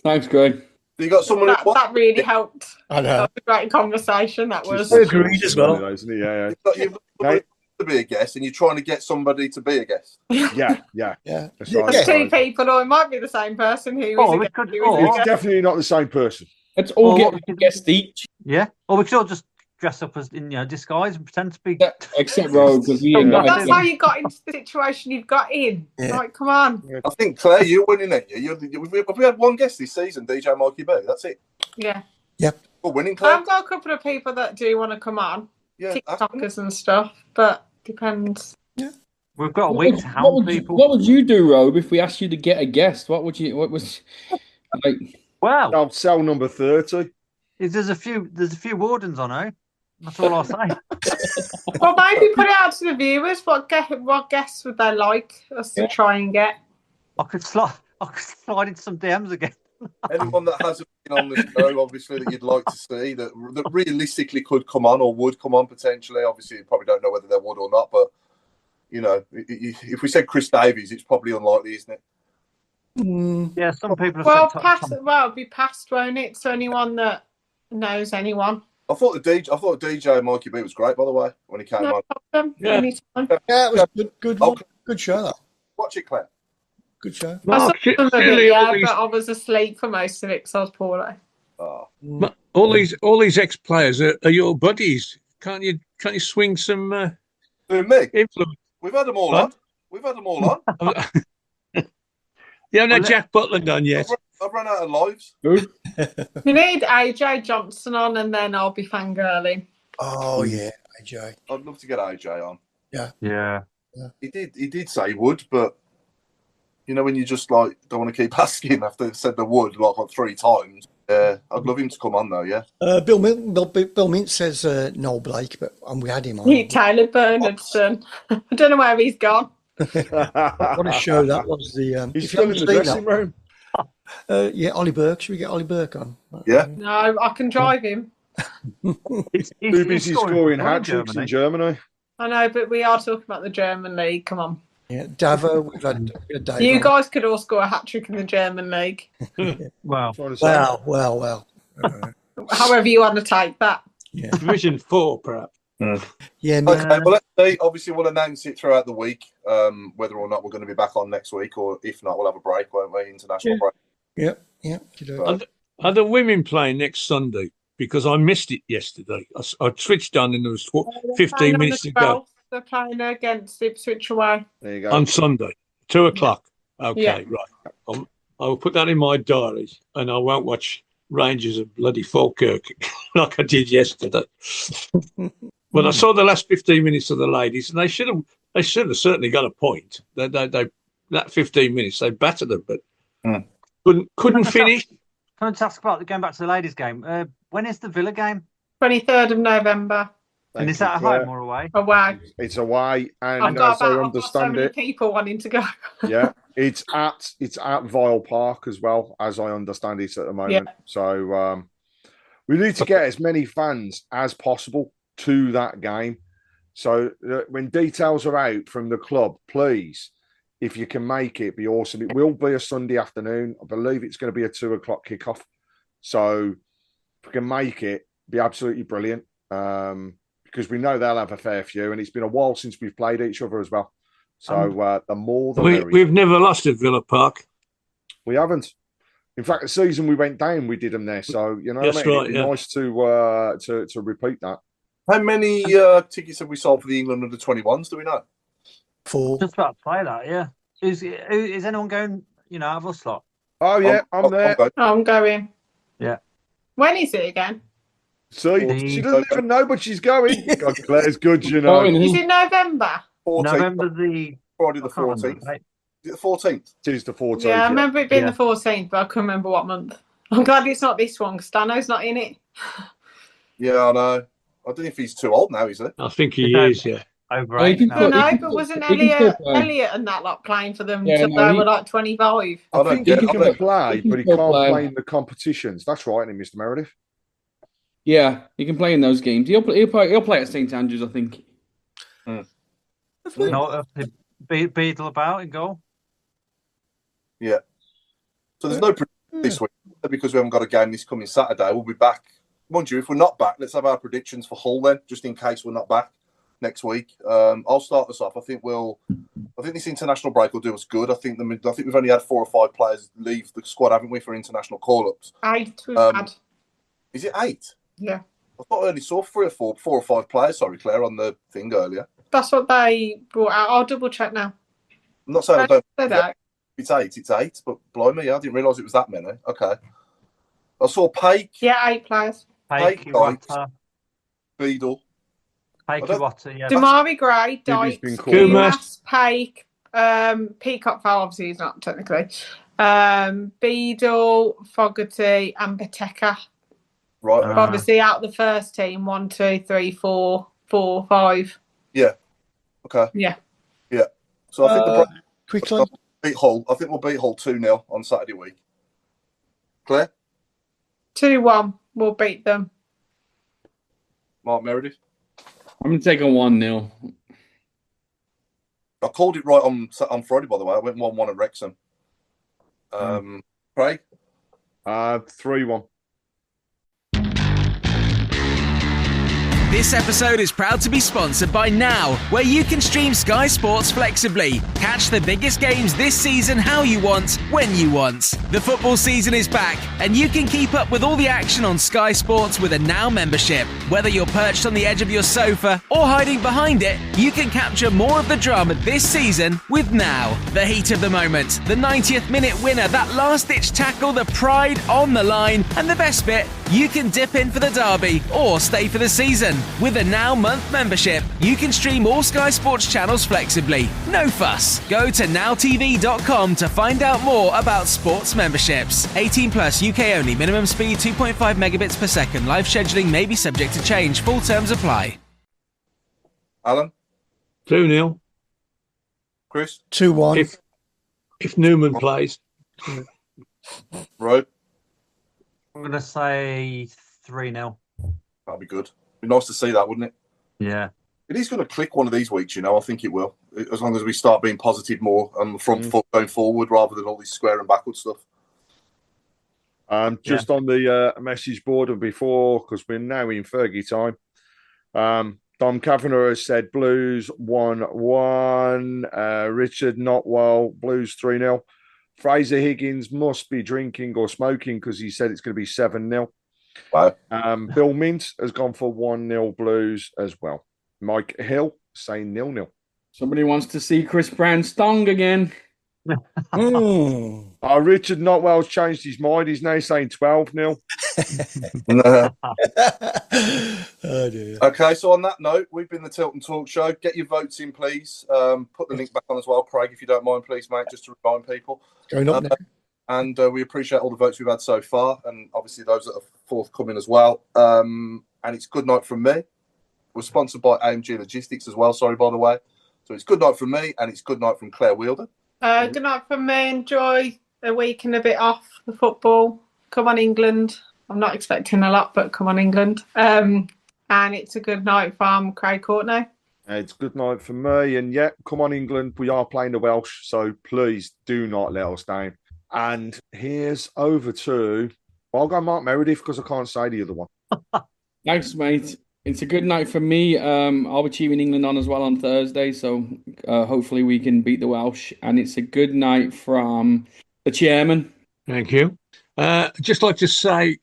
F: Thanks, Greg.
C: You got someone
D: that really helped.
I: I know.
D: That was a great conversation. That was.
I: I agreed as well.
J: Yeah.
C: You've got to be a guest, and you're trying to get somebody to be a guest.
J: Yeah.
C: That's
J: right.
D: There's two people, or it might be the same person who is a guest.
J: It's definitely not the same person.
F: Let's all get a guest each.
H: Yeah. Or we could all just dress up as in disguise and pretend to be.
F: Except Rob, because
D: that's how you got into the situation you've got in.
I: Yeah.
D: Like, come on.
C: I think Claire, you're winning it. We had one guest this season, DJ Mikey B. That's it.
D: Yeah.
I: Yep.
C: We're winning, Claire.
D: I've got a couple of people that do want to come on,
C: Yeah,
D: TikTokers and stuff, but depends.
I: Yeah.
H: We've got a week to hound people.
F: What would you do, Rob, if we asked you to get a guest? What was like?
H: Well,
J: I'll sell number 30.
H: There's a few wardens on, eh? That's all I'll say.
D: Well, maybe put it out to the viewers. What guests would they like us to try and get?
H: I could slide into some DMs again.
C: Anyone that hasn't been on the show, obviously, that you'd like to see, that realistically could come on or would come on potentially. Obviously, you probably don't know whether they would or not, but, you know, if we said Chris Davies, it's probably unlikely, isn't it?
H: Yeah, some people have
D: it'll be passed, won't it, to anyone that knows anyone.
C: I thought the DJ Mikey B was great, by the way, when he came on.
D: Problem. Anytime.
I: Yeah, it was good one. Good show, that.
C: Watch it, Claire.
I: Good show.
G: Mark,
D: But I was asleep for most of it because I was poorly.
G: all these ex-players are your buddies. Can't you swing some influence?
C: We've had them all on.
G: You haven't had Jack Butland on yet.
C: I've run out of lives.
D: We need AJ Johnson on, and then I'll be fangirling.
I: Oh yeah, AJ.
C: I'd love to get AJ on.
H: Yeah.
C: He did say he would, but you know when you just like don't want to keep asking after they've said they would like 3 times. I'd love him to come on though. Yeah. Bill
I: Mint says Noel Blake, but we had him on.
D: Tyler Bernardson. I don't know where he's gone.
I: What a show that was!
J: He's still in the dressing room.
I: Yeah, Ollie Burke. Should we get Ollie Burke on?
C: Yeah.
D: No, I can drive him.
J: He's too busy scoring hat-tricks in Germany.
D: I know, but we are talking about the German league. Come on.
I: Yeah, Davo. We've had Davo.
D: You guys could all score a hat-trick in the German league.
H: Well.
D: However you want to take that.
I: Yeah.
G: Division 4, perhaps.
I: Yeah.
C: Okay. Well, let's see. Obviously, we'll announce it throughout the week, whether or not we're going to be back on next week, or if not, we'll have a break, won't we? International break.
I: Yeah.
G: Are the women playing next Sunday? Because I missed it yesterday. I switched on and there was 15 minutes to go.
D: They're playing against Ipswich away.
J: There you go.
G: On Sunday, 2:00. Okay,
D: Yeah.
G: right. I will put that in my diary, and I won't watch Rangers of bloody Falkirk like I did yesterday. But I saw the last 15 minutes of the ladies, and they should have certainly got a point. They that 15 minutes they battered them, but couldn't finish.
H: Can I just ask about going back to the ladies' game? When is the Villa game?
D: 23rd of November.
H: And is that at home or away?
D: Away.
J: It's away, and
D: I've got so many
J: it,
D: people wanting to go.
J: yeah, it's at Vile Park as well, as I understand it at the moment.
D: Yeah.
J: So we need to get as many fans as possible to that game. So when details are out from the club, please, if you can make it, be awesome. It will be a Sunday afternoon. I believe it's going to be a 2:00 kickoff. So if we can make it, be absolutely brilliant. Because we know they'll have a fair few, and it's been a while since we've played each other as well. So the more the merrier.
G: We've never lost at Villa Park.
J: We haven't. In fact, the season we went down, we did them there. So you know,
G: That's
J: what I mean?
G: right,
J: It'd be
G: yeah.
J: nice to repeat that.
C: How many tickets have we sold for the England under 21s? Do we know?
I: 4.
H: Just about to play that, yeah. Is anyone going, out of us lot?
J: Oh yeah, I'm there.
D: I'm going.
H: Yeah.
D: When is it again?
J: See, she doesn't even know, but she's going. God, Claire's good, you know.
D: Is it November?
C: 14th.
H: November the...
C: Friday the 14th. Is it the 14th?
J: It is the 14th.
D: Yeah, I remember it being the 14th, but I can't remember what month. I'm glad it's not this one, because Stano's not in it.
C: Yeah, I know. I don't know if he's too old now, is he?
G: I think he is, yeah.
H: Over
F: Oh,
H: 8
F: you
H: now.
F: can
D: No, but wasn't Elliot and that lot playing for them until they were like 25?
J: I think he can play, but he can't
F: play.
J: play in the competitions. That's right, Mr. Meredith.
F: Yeah, he can play in those games. He'll play at St Andrews, I think.
H: Beadle about in goal.
C: Yeah. So there's no prediction this week because we haven't got a game this coming Saturday. We'll be back. Mind you, if we're not back, let's have our predictions for Hull then, just in case we're not back next week. I'll start us off. I think this international break will do us good. I think we've only had 4 or 5 players leave the squad, haven't we, for international call-ups?
D: 8 we've had.
C: Is it 8?
D: Yeah.
C: I thought I only saw 4 or 5 players. Sorry, Claire, on the thing earlier.
D: That's what they brought out. I'll double check now.
C: I'm not saying I don't.
D: Yeah,
C: it's 8. It's 8. But blimey, I didn't realise it was that many. Okay. I saw Paik.
D: Yeah, 8 players.
H: Paik, Iwata.
C: Beadle.
H: Paik, Iwata, yeah.
D: Damari Gray, Dykes,
G: Kumas,
D: Paik, Peacock Fowl, obviously he's not technically. Beadle, Fogarty, and Pateka.
C: Right.
D: Obviously out the first team, 1, 2, 3, 4, 5.
C: Yeah. Okay.
D: Yeah.
C: Yeah. So I think
I: quickly
C: beat Hull. I think we'll beat Hull 2-0 on Saturday week. Claire?
D: 2-1. We'll beat them.
C: Mark Meredith?
F: I'm going to take a 1-0.
C: I called it right on Friday, by the way. I went 1-1 at Wrexham. Craig?
J: 3-1.
B: This episode is proud to be sponsored by Now, where you can stream Sky Sports flexibly. Catch the biggest games this season how you want, when you want. The football season is back, and you can keep up with all the action on Sky Sports with a Now membership. Whether you're perched on the edge of your sofa or hiding behind it, you can capture more of the drama this season with Now. The heat of the moment, the 90th minute winner, that last-ditch tackle, the pride on the line, and the best bit, you can dip in for the derby or stay for the season. With a Now month membership, you can stream all Sky Sports channels flexibly. No fuss. Go to nowtv.com to find out more about sports memberships. 18 plus, UK only. Minimum speed 2.5 megabits per second. Live scheduling may be subject to change. Full terms apply.
C: Alan?
G: 2-0.
C: Chris?
I: 2-1.
G: If Newman plays.
C: Right.
H: I'm going to say 3-0.
C: That'd be good. Be nice to see that, wouldn't it?
H: Yeah.
C: It is going to click one of these weeks, you know. I think it will. As long as we start being positive more on the front foot going forward rather than all this square and backward stuff.
J: Just on the message board and before, because we're now in Fergie time. Dom Kavanagh has said Blues 1-1. Richard Notwell, Blues 3-0. Fraser Higgins must be drinking or smoking because he said it's going to be 7-0.
C: Wow.
J: Bill Mint has gone for 1-0 Blues as well. Mike Hill saying 0-0.
F: Somebody wants to see Chris Brown stung again.
J: Richard Notwell's changed his mind. He's now saying 12-0.
I: Oh dear.
C: Okay, so on that note, we've been the Tilton Talk Show. Get your votes in, please. Put the link back on as well, Craig, if you don't mind, please, mate, just to remind people.
I: Going up now.
C: And we appreciate all the votes we've had so far, and obviously those that are forthcoming as well. And it's good night from me. We're sponsored by AMG Logistics as well, sorry, by the way. So it's good night from me, and it's good night from Claire Wielder.
D: Good night from me. Enjoy a week and a bit off the football. Come on, England. I'm not expecting a lot, but come on, England. And it's a good night from Craig Courtney.
J: It's good night for me. And yeah, come on, England. We are playing the Welsh, so please do not let us down. And here's over to... I'll go Mark Meredith because I can't say the other one.
F: Thanks, mate. It's a good night for me. I'll be cheering England on as well on Thursday, so hopefully we can beat the Welsh. And it's a good night from the chairman.
G: Thank you. Just like to say,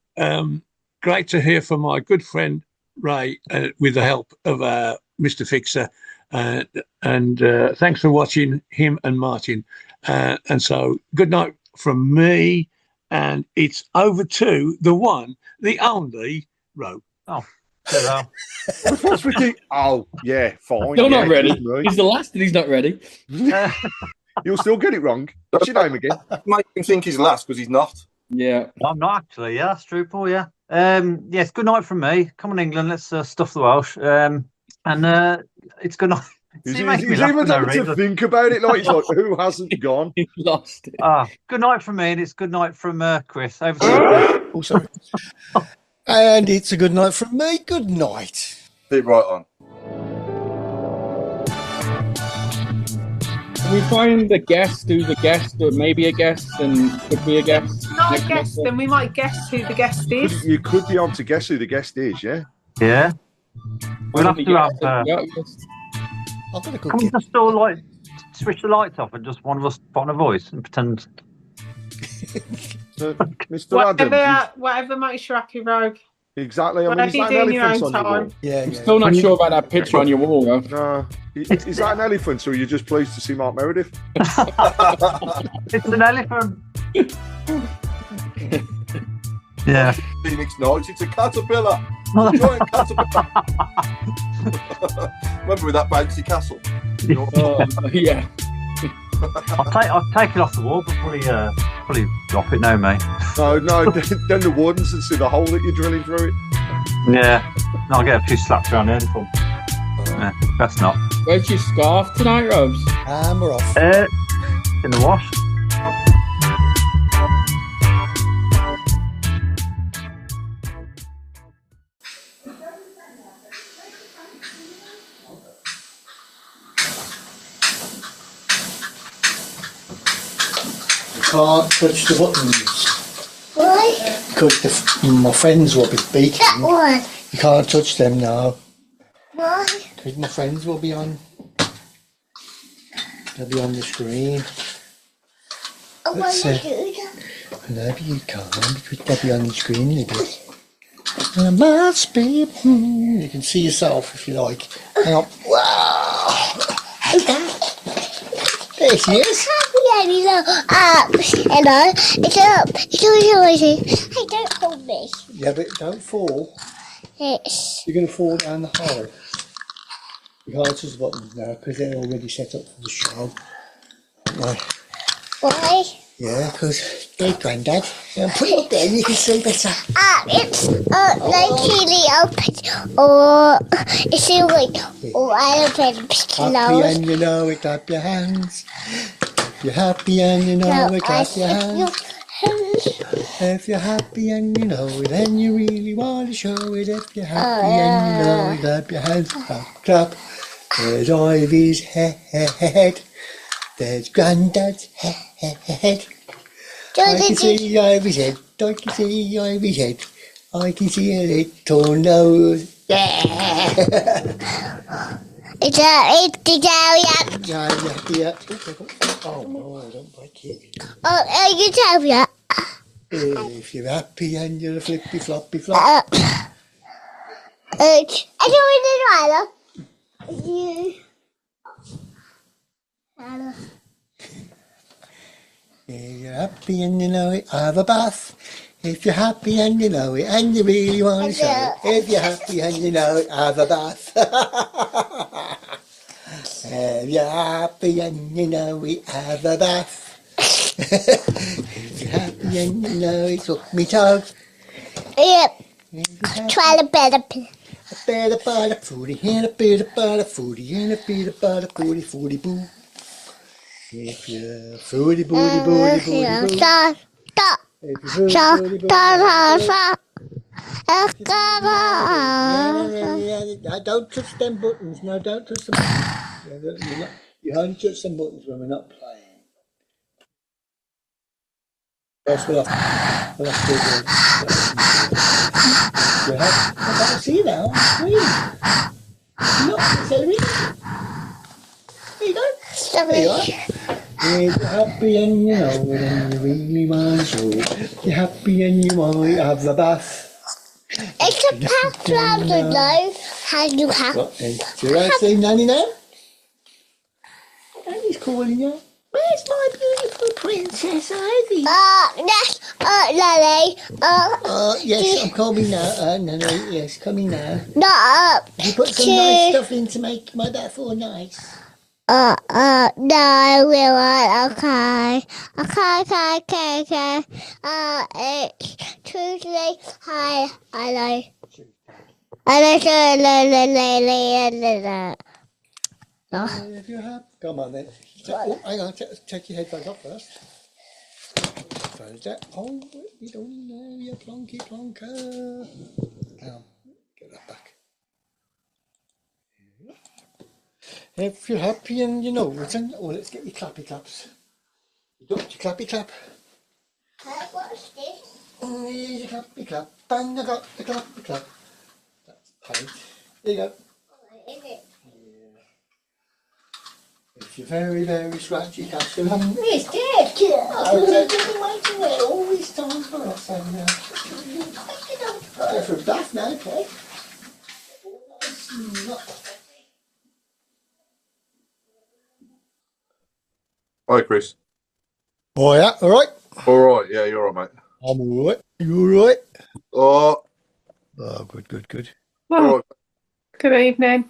G: great to hear from my good friend Ray with the help of Mr. Fixer. And thanks for watching him and Martin. And so good night from me. And it's over to the one, the only Rope.
H: Oh, hello.
J: Oh, yeah, fine.
F: Still
J: yeah,
F: not ready. He's the last and he's not ready.
J: You'll still get it wrong. What's your name again?
C: Make him think he's last because he's not.
F: Yeah.
H: I'm not actually. Yeah, that's true, Paul. Yeah. Yes, good night from me. Come on, England. Let's stuff the Welsh. And it's good night.
J: He's even having to think about it. Like, he's like, who hasn't gone?
F: He lost it.
H: Good night from me, and it's good night from Chris. Over to you.
I: Oh, sorry. And it's a good night from me. Good night.
C: Bit right on.
F: We find the guest who's a guest, or maybe a guest, and could be a guest.
D: Not a guest, then we might guess who the guest is.
J: You could be on to guess who the guest is, yeah?
H: Yeah. We'll have to have. Can we just all like switch the lights off and just one of us put on a voice and pretend?
J: Mr. Adams.
D: Whatever makes you happy, Rogue.
J: Exactly. I mean, is that an elephant on your wall?
I: Yeah.
F: I'm still not sure about that picture on your wall, though.
J: No. Is that an elephant, or are you just pleased to see Mark Meredith?
H: It's an elephant. Yeah.
C: Phoenix Knights, it's a caterpillar. A giant caterpillar. Remember with that bouncy castle?
F: Yeah.
H: I'll take it off the wall, but probably drop it now, mate.
J: No, then the wardens and see the hole that you're drilling through it.
H: Yeah. No, I'll get a few slaps around there. Yeah, that's not.
F: Where's your scarf tonight, Robs?
I: We're off.
H: In the wash.
I: can't touch the buttons.
L: Why?
I: Because my friends will be speaking.
L: That one.
I: You can't touch them now.
L: Why?
I: Because my friends will be on. They'll be on the screen.
L: I want
I: Let's
L: to
I: see.
L: do that.
I: No, but you can't because they'll be on the screen in a bit. And I must be. You can see yourself if you like. Hang on. Wow! There she is.
L: Hello. It's up. It's always noisy. Hey, don't hold me.
I: Yeah, but don't fall.
L: It's.
I: You're going to fall down the hole. You can't touch the buttons now because they're already set up for the show. Right.
L: Why?
I: Yeah, because they're granddad. Put it there and you can see better.
L: It's like really open. Or it's like, or I open
I: Happy and you know it, clap your hands. If you're happy and you know it, clap your hands. If you're happy and you know it, and you really want to show it. If you're happy and you know it, clap your hands. Clap, clap. There's Ivy's head. There's Granddad's head. I can see Ivy's head. I can see Ivy's head. I can see a little nose. Yeah.
L: It's
I: Yeah. Oh no, don't break it.
L: it's area.
I: If you're happy and you're a flippy floppy flop.
L: I don't want to
I: If you're happy and you know it, have a bath. If you're happy and you know it, and you really want to show it. If you're happy and you know it, have a bath. If you're happy and you know it, have a bath. If you're happy and you know it, suck me toes.
L: Yep. Try the better.
I: A bit of butter foodie, and a bit of butter foodie, and a bit of butter foodie, foodie boo. If you're foodie booty booty booty boo.
L: Stop.
I: If you're foodie booty booty booty. Don't touch them buttons. No, don't touch them. You only touch them buttons when we're not playing. Yes, we'll have to do it. I can't see now. Look, it's a ring. There you go. There you are. If you're happy and you know it and you really want to show it. You're happy and you want to have the bath.
L: It's a path round the nose. How you have.
I: What then? Do you want to see Nanny now? Nanny's calling you. Where's my beautiful Princess Ivy?
L: Yes, Lily.
I: Yes, I'm coming now. No, yes, coming now.
L: No.
I: You put some nice stuff in to make my bath all nice.
L: No, I will. Okay. It's Tuesday. Hi, hello.
I: If you have, come on then. Oh, hang on, take your headphones off first. Oh, you don't know, you plonky plonker. Now, get that back. If you're happy and you know it, let's get your clappy claps. You got your clappy clap.
L: What's this?
I: Here's your clappy clap. Bang, I got the clappy clap. That's paint. There you go. If you're very, very scratchy, catch them.
L: It's dead.
I: Oh, they've been waiting there all this time for us. And go for a bath now, okay?
C: Hi, Chris.
I: Oh, yeah, all right?
C: All right, yeah, you're all right, mate.
I: I'm all right. You all right?
C: Oh,
I: Good.
D: Well,
C: all right.
D: good evening.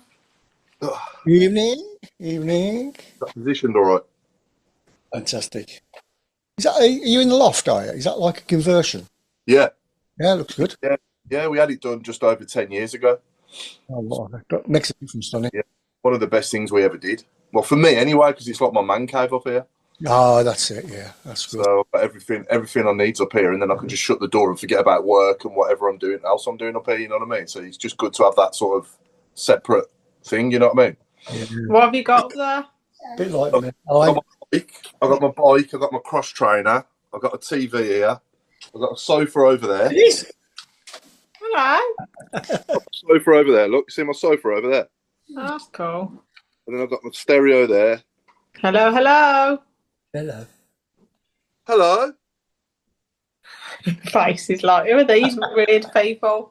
I: Evening.
C: Positioned all right.
I: Fantastic. Are you in the loft, are you? Is that like a conversion?
C: Yeah.
I: Yeah, looks good.
C: Yeah, we had it done just over 10 years ago.
I: Oh, wow. That makes a difference, doesn't it?
C: Yeah. One of the best things we ever did. Well, for me anyway, because it's like my man cave up here.
I: Oh, that's it, yeah. That's good.
C: So everything I need's up here, and then I can just shut the door and forget about work and whatever I'm doing else I'm doing up here, you know what I mean? So it's just good to have that sort of separate thing, you know what I mean?
I: Yeah.
D: What have you got there?
I: A bit like me.
C: I got my bike, I got my cross trainer, I've got a TV here. I've got a sofa over there.
D: Hello.
C: Sofa over there. Look, see my sofa over there.
D: Oh, that's cool.
C: And then I've got my stereo there.
D: Hello, hello.
I: Hello.
C: Hello.
D: Faces like, who are these weird people?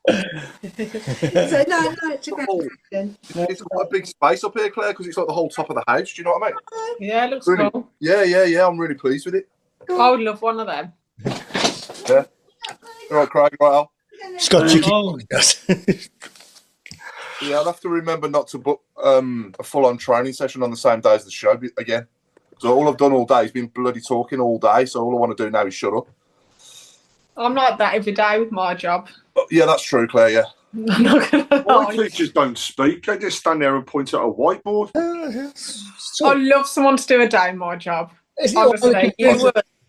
M: So no, it's a great question.
C: It's quite a big space up here, Claire, because it's like the whole top of the house. Do you know what I mean?
D: Yeah, it looks
C: Really?
D: cool.
C: Yeah. I'm really pleased with it.
D: I would love one of them.
C: Yeah. All right, Craig. Right, Al.
I: Scott chicken.
C: Yeah, I'll have to remember not to book a full-on training session on the same day as the show again. So all I've done all day has been bloody talking all day. So all I want to do now is shut up.
D: I'm like that every day with my job.
C: Yeah, that's true, Claire. Yeah.
D: I'm not gonna
E: Why
D: lie.
E: teachers don't speak? They just stand there and point at a whiteboard.
D: I'd love someone to do a day in my job. Honestly,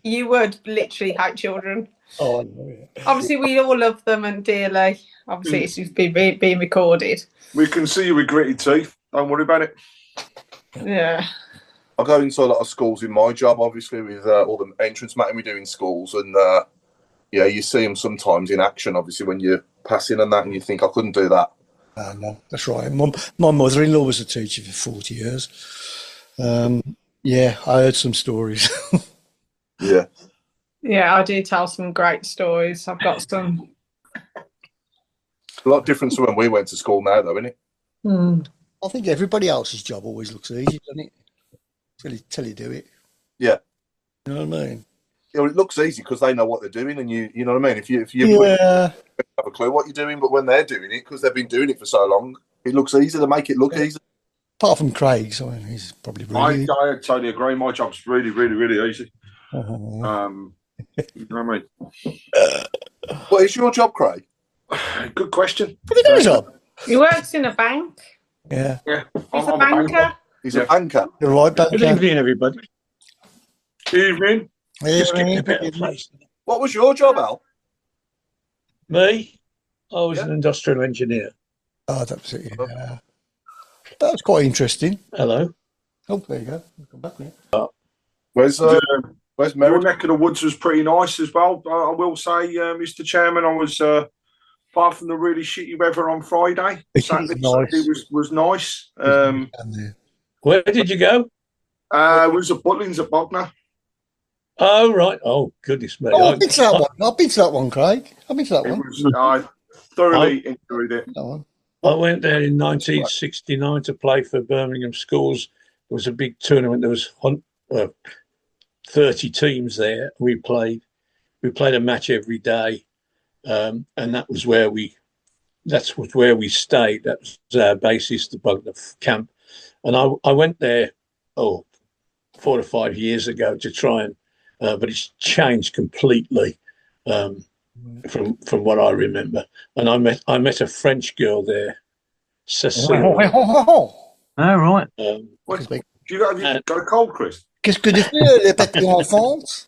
D: you would literally hate children.
I: Oh, no, yeah.
D: Obviously, we all love them and dearly. Obviously, it's just being recorded.
E: We can see you with gritty teeth. Don't worry about it.
D: Yeah.
C: I go into a lot of schools in my job, obviously, with all the entrance matting we do in schools. And, yeah, you see them sometimes in action, obviously, when you're passing and that, and you think, I couldn't do that.
I: No, that's right. My mother-in-law was a teacher for 40 years. Yeah, I heard some stories.
C: Yeah.
D: Yeah, I do tell some great stories. I've got some.
C: A lot different to when we went to school now, though, isn't it?
I: I think everybody else's job always looks easy, doesn't it? Till you do it.
C: Yeah.
I: You know what I mean?
C: You know, it looks easy because they know what they're doing, and you know what I mean. If you have a clue what you're doing, but when they're doing it, because they've been doing it for so long, it looks easy. They make it look easy.
I: Apart from Craig's, I mean, he's probably really.
E: I totally agree. My job's really, really, really easy. You know what I mean?
C: What is your job, Craig?
E: Good question.
I: What do you do his job?
D: He works in a bank.
I: Yeah.
D: He's a banker.
C: He's a banker.
I: You're right, banker.
G: Good evening, everybody.
E: Evening.
G: Just give me a better place.
C: What was your job, Al?
G: Me? I was an industrial engineer.
I: Oh, that was it. Yeah. That was quite interesting.
G: Hello.
I: Oh, there you go. Come back here.
C: Where's
E: Your
C: Merrick?
E: neck of the woods was pretty nice as well. I will say, Mr. Chairman, I was apart from the really shitty weather on Friday. Saturday was nice.
G: Where did you go?
E: It was at Butlins at Bognor.
G: Oh, right. Oh, goodness me.
I: Oh, I've been to that one. I've been to that one, Craig. I've been to that one.
E: I thoroughly enjoyed it.
G: I went there in 1969 to play for Birmingham schools. It was a big tournament. There was 30 teams there. We played a match every day, and that was where we stayed. That was our basis, the Bognor camp. And I went there 4 or 5 years ago to try and, but it's changed completely from what I remember. And I met a French girl there, Cecile.
H: Oh, right.
E: Have you got a cold, Chris?
I: Qu'est-ce que tu fais, les petits enfants?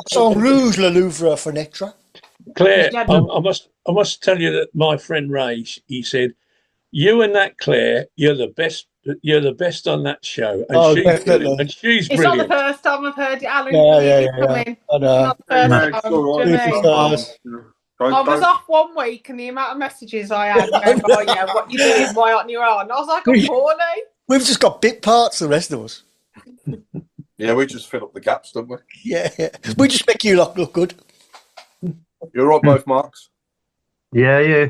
I: Sans rouge, le Louvre fenêtre.
G: Claire, I must tell you that my friend Ray, he said, you and that Claire, you're the best on that show. And she's brilliant. And she's
D: It's
G: brilliant.
D: not the first time I've heard it, Alan.
I: Yeah. I know.
D: I was off 1 week and the amount of messages I had going, oh yeah, what you doing? Why aren't you on? I was like, I'm poorly.
I: We've just got bit parts, the rest of us.
C: Yeah, we just fill up the gaps, don't we?
I: Yeah. We just make you look good.
C: You're right, both Marks?
H: Yeah.
C: Yeah.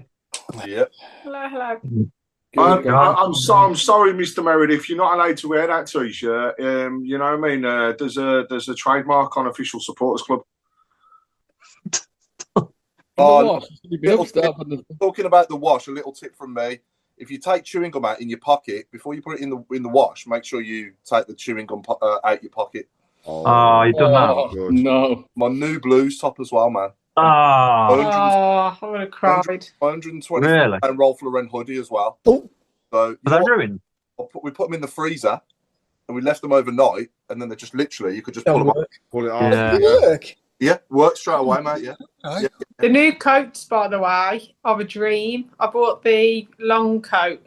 D: Hello.
E: I'm sorry, Mr. Meredith. You're not allowed to wear that T-shirt. You know what I mean? There's a trademark on Official Supporters Club.
C: Talking about the wash, a little tip from me. If you take chewing gum out in your pocket, before you put it in the wash, make sure you take the chewing gum out your pocket.
H: Oh, you've done that?
F: No.
C: My new blues top as well, man.
D: I would have cried.
C: 120
H: Really?
C: and Rolf Lauren hoodie as well.
I: Oh.
C: So
H: Are they ruined?
C: We put them in the freezer and we left them overnight, and then they just literally, you could just pull them up.
J: Pull it off.
H: Yeah.
C: Yeah, work straight away, mate. Yeah.
I: Okay.
D: The new coats, by the way, of a dream. I bought the long coat.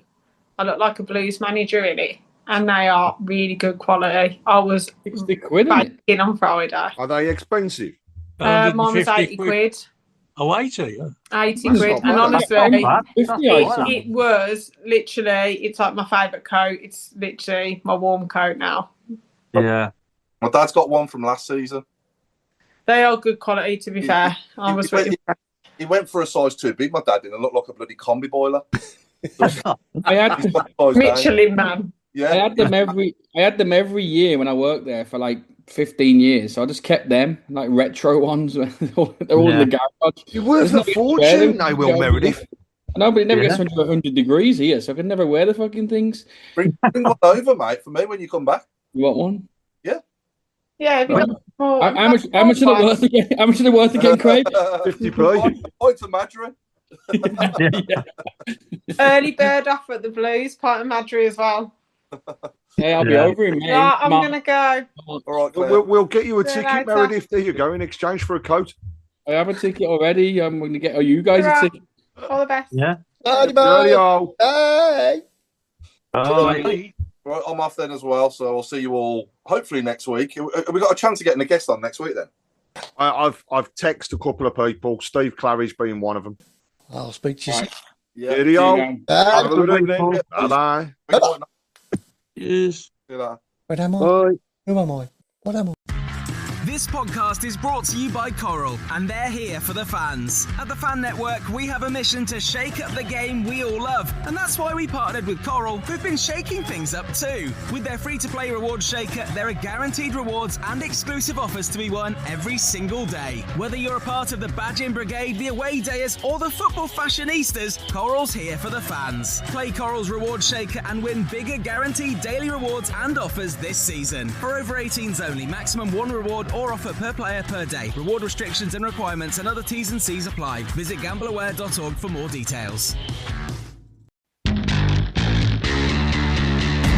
D: I look like a blues manager in it. and they are really good quality. I was baking on Friday.
J: Are they expensive?
D: Mine was 80 quid.
G: Oh, 80? Yeah.
D: 80 quid. And honestly, it was literally, it's like my favourite coat. It's literally my warm coat now.
H: Yeah.
C: My dad's got one from last season.
D: They are good quality, to be fair.
C: He went for a size too big, my dad didn't. Look like a bloody combi boiler.
F: I had
D: Michelin man.
C: Yeah.
F: I had them every year when I worked there for like 15 years. So I just kept them, like retro ones. They're all in the garage.
J: You're worth a fortune now, Will Meredith.
F: I know, but it never gets 100 degrees here, so I can never wear the fucking things.
C: Bring one over, mate, for me when you come back.
F: You want one?
C: Yeah.
D: Yeah.
F: How much are they worth again? How much are they worth again, Craig?
J: 50 p.
C: Point to Madrid.
D: Early bird offer at the Blues, point of Madrid as well.
F: Yeah, I'll be over him, mate.
D: Yeah, I'm going to go.
C: All right,
J: we'll get you a
D: See you
J: ticket,
D: later.
J: Meredith. There you go, in exchange for a coat.
F: I have a ticket already. I'm going to get you guys a ticket.
D: All the best.
H: Yeah.
C: Bye.
J: Bye.
C: Right, I'm off then as well, so I'll see you all hopefully next week. Have we got a chance of getting a guest on next week then?
J: I've texted a couple of people. Steve Clary's being one of them.
I: I'll speak to you soon.
C: Yeah.
J: Video.
I: Bye.
J: Have a good evening. Bye.
G: Yes.
I: Where am I?
J: Bye.
I: Who am I? What am I?
B: This podcast is brought to you by Coral, and they're here for the fans. At the Fan Network, we have a mission to shake up the game we all love, and that's why we partnered with Coral, who've been shaking things up too. With their free-to-play rewards shaker, there are guaranteed rewards and exclusive offers to be won every single day. Whether you're a part of the Badging Brigade, the Away Dayers, or the Football Fashionistas, Coral's here for the fans. Play Coral's rewards shaker and win bigger guaranteed daily rewards and offers this season. For over 18s only, maximum one reward or offer per player per day. Reward restrictions and requirements and other T's and C's apply. Visit gambleaware.org for more details.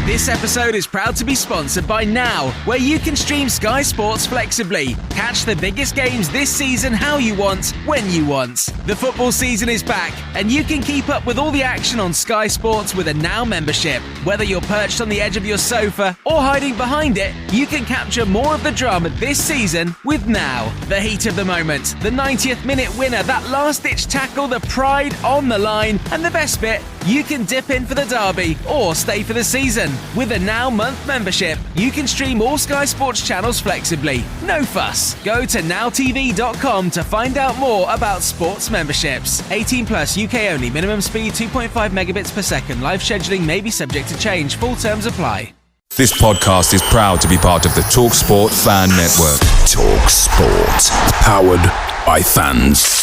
B: This episode is proud to be sponsored by Now, where you can stream Sky Sports flexibly. Catch the biggest games this season how you want, when you want. The football season is back, and you can keep up with all the action on Sky Sports with a Now membership. Whether you're perched on the edge of your sofa or hiding behind it, you can capture more of the drama this season with Now. The heat of the moment, the 90th minute winner, that last-ditch tackle, the pride on the line, and the best bit, you can dip in for the derby or stay for the season. With a Now month membership, you can stream all Sky Sports channels flexibly. No fuss. Go to nowtv.com to find out more about sports memberships. 18 plus, UK only. Minimum speed 2.5 megabits per second. Live scheduling may be subject to change. Full terms apply.
A: This podcast is proud to be part of the TalkSport Fan Network. TalkSport. Powered by fans.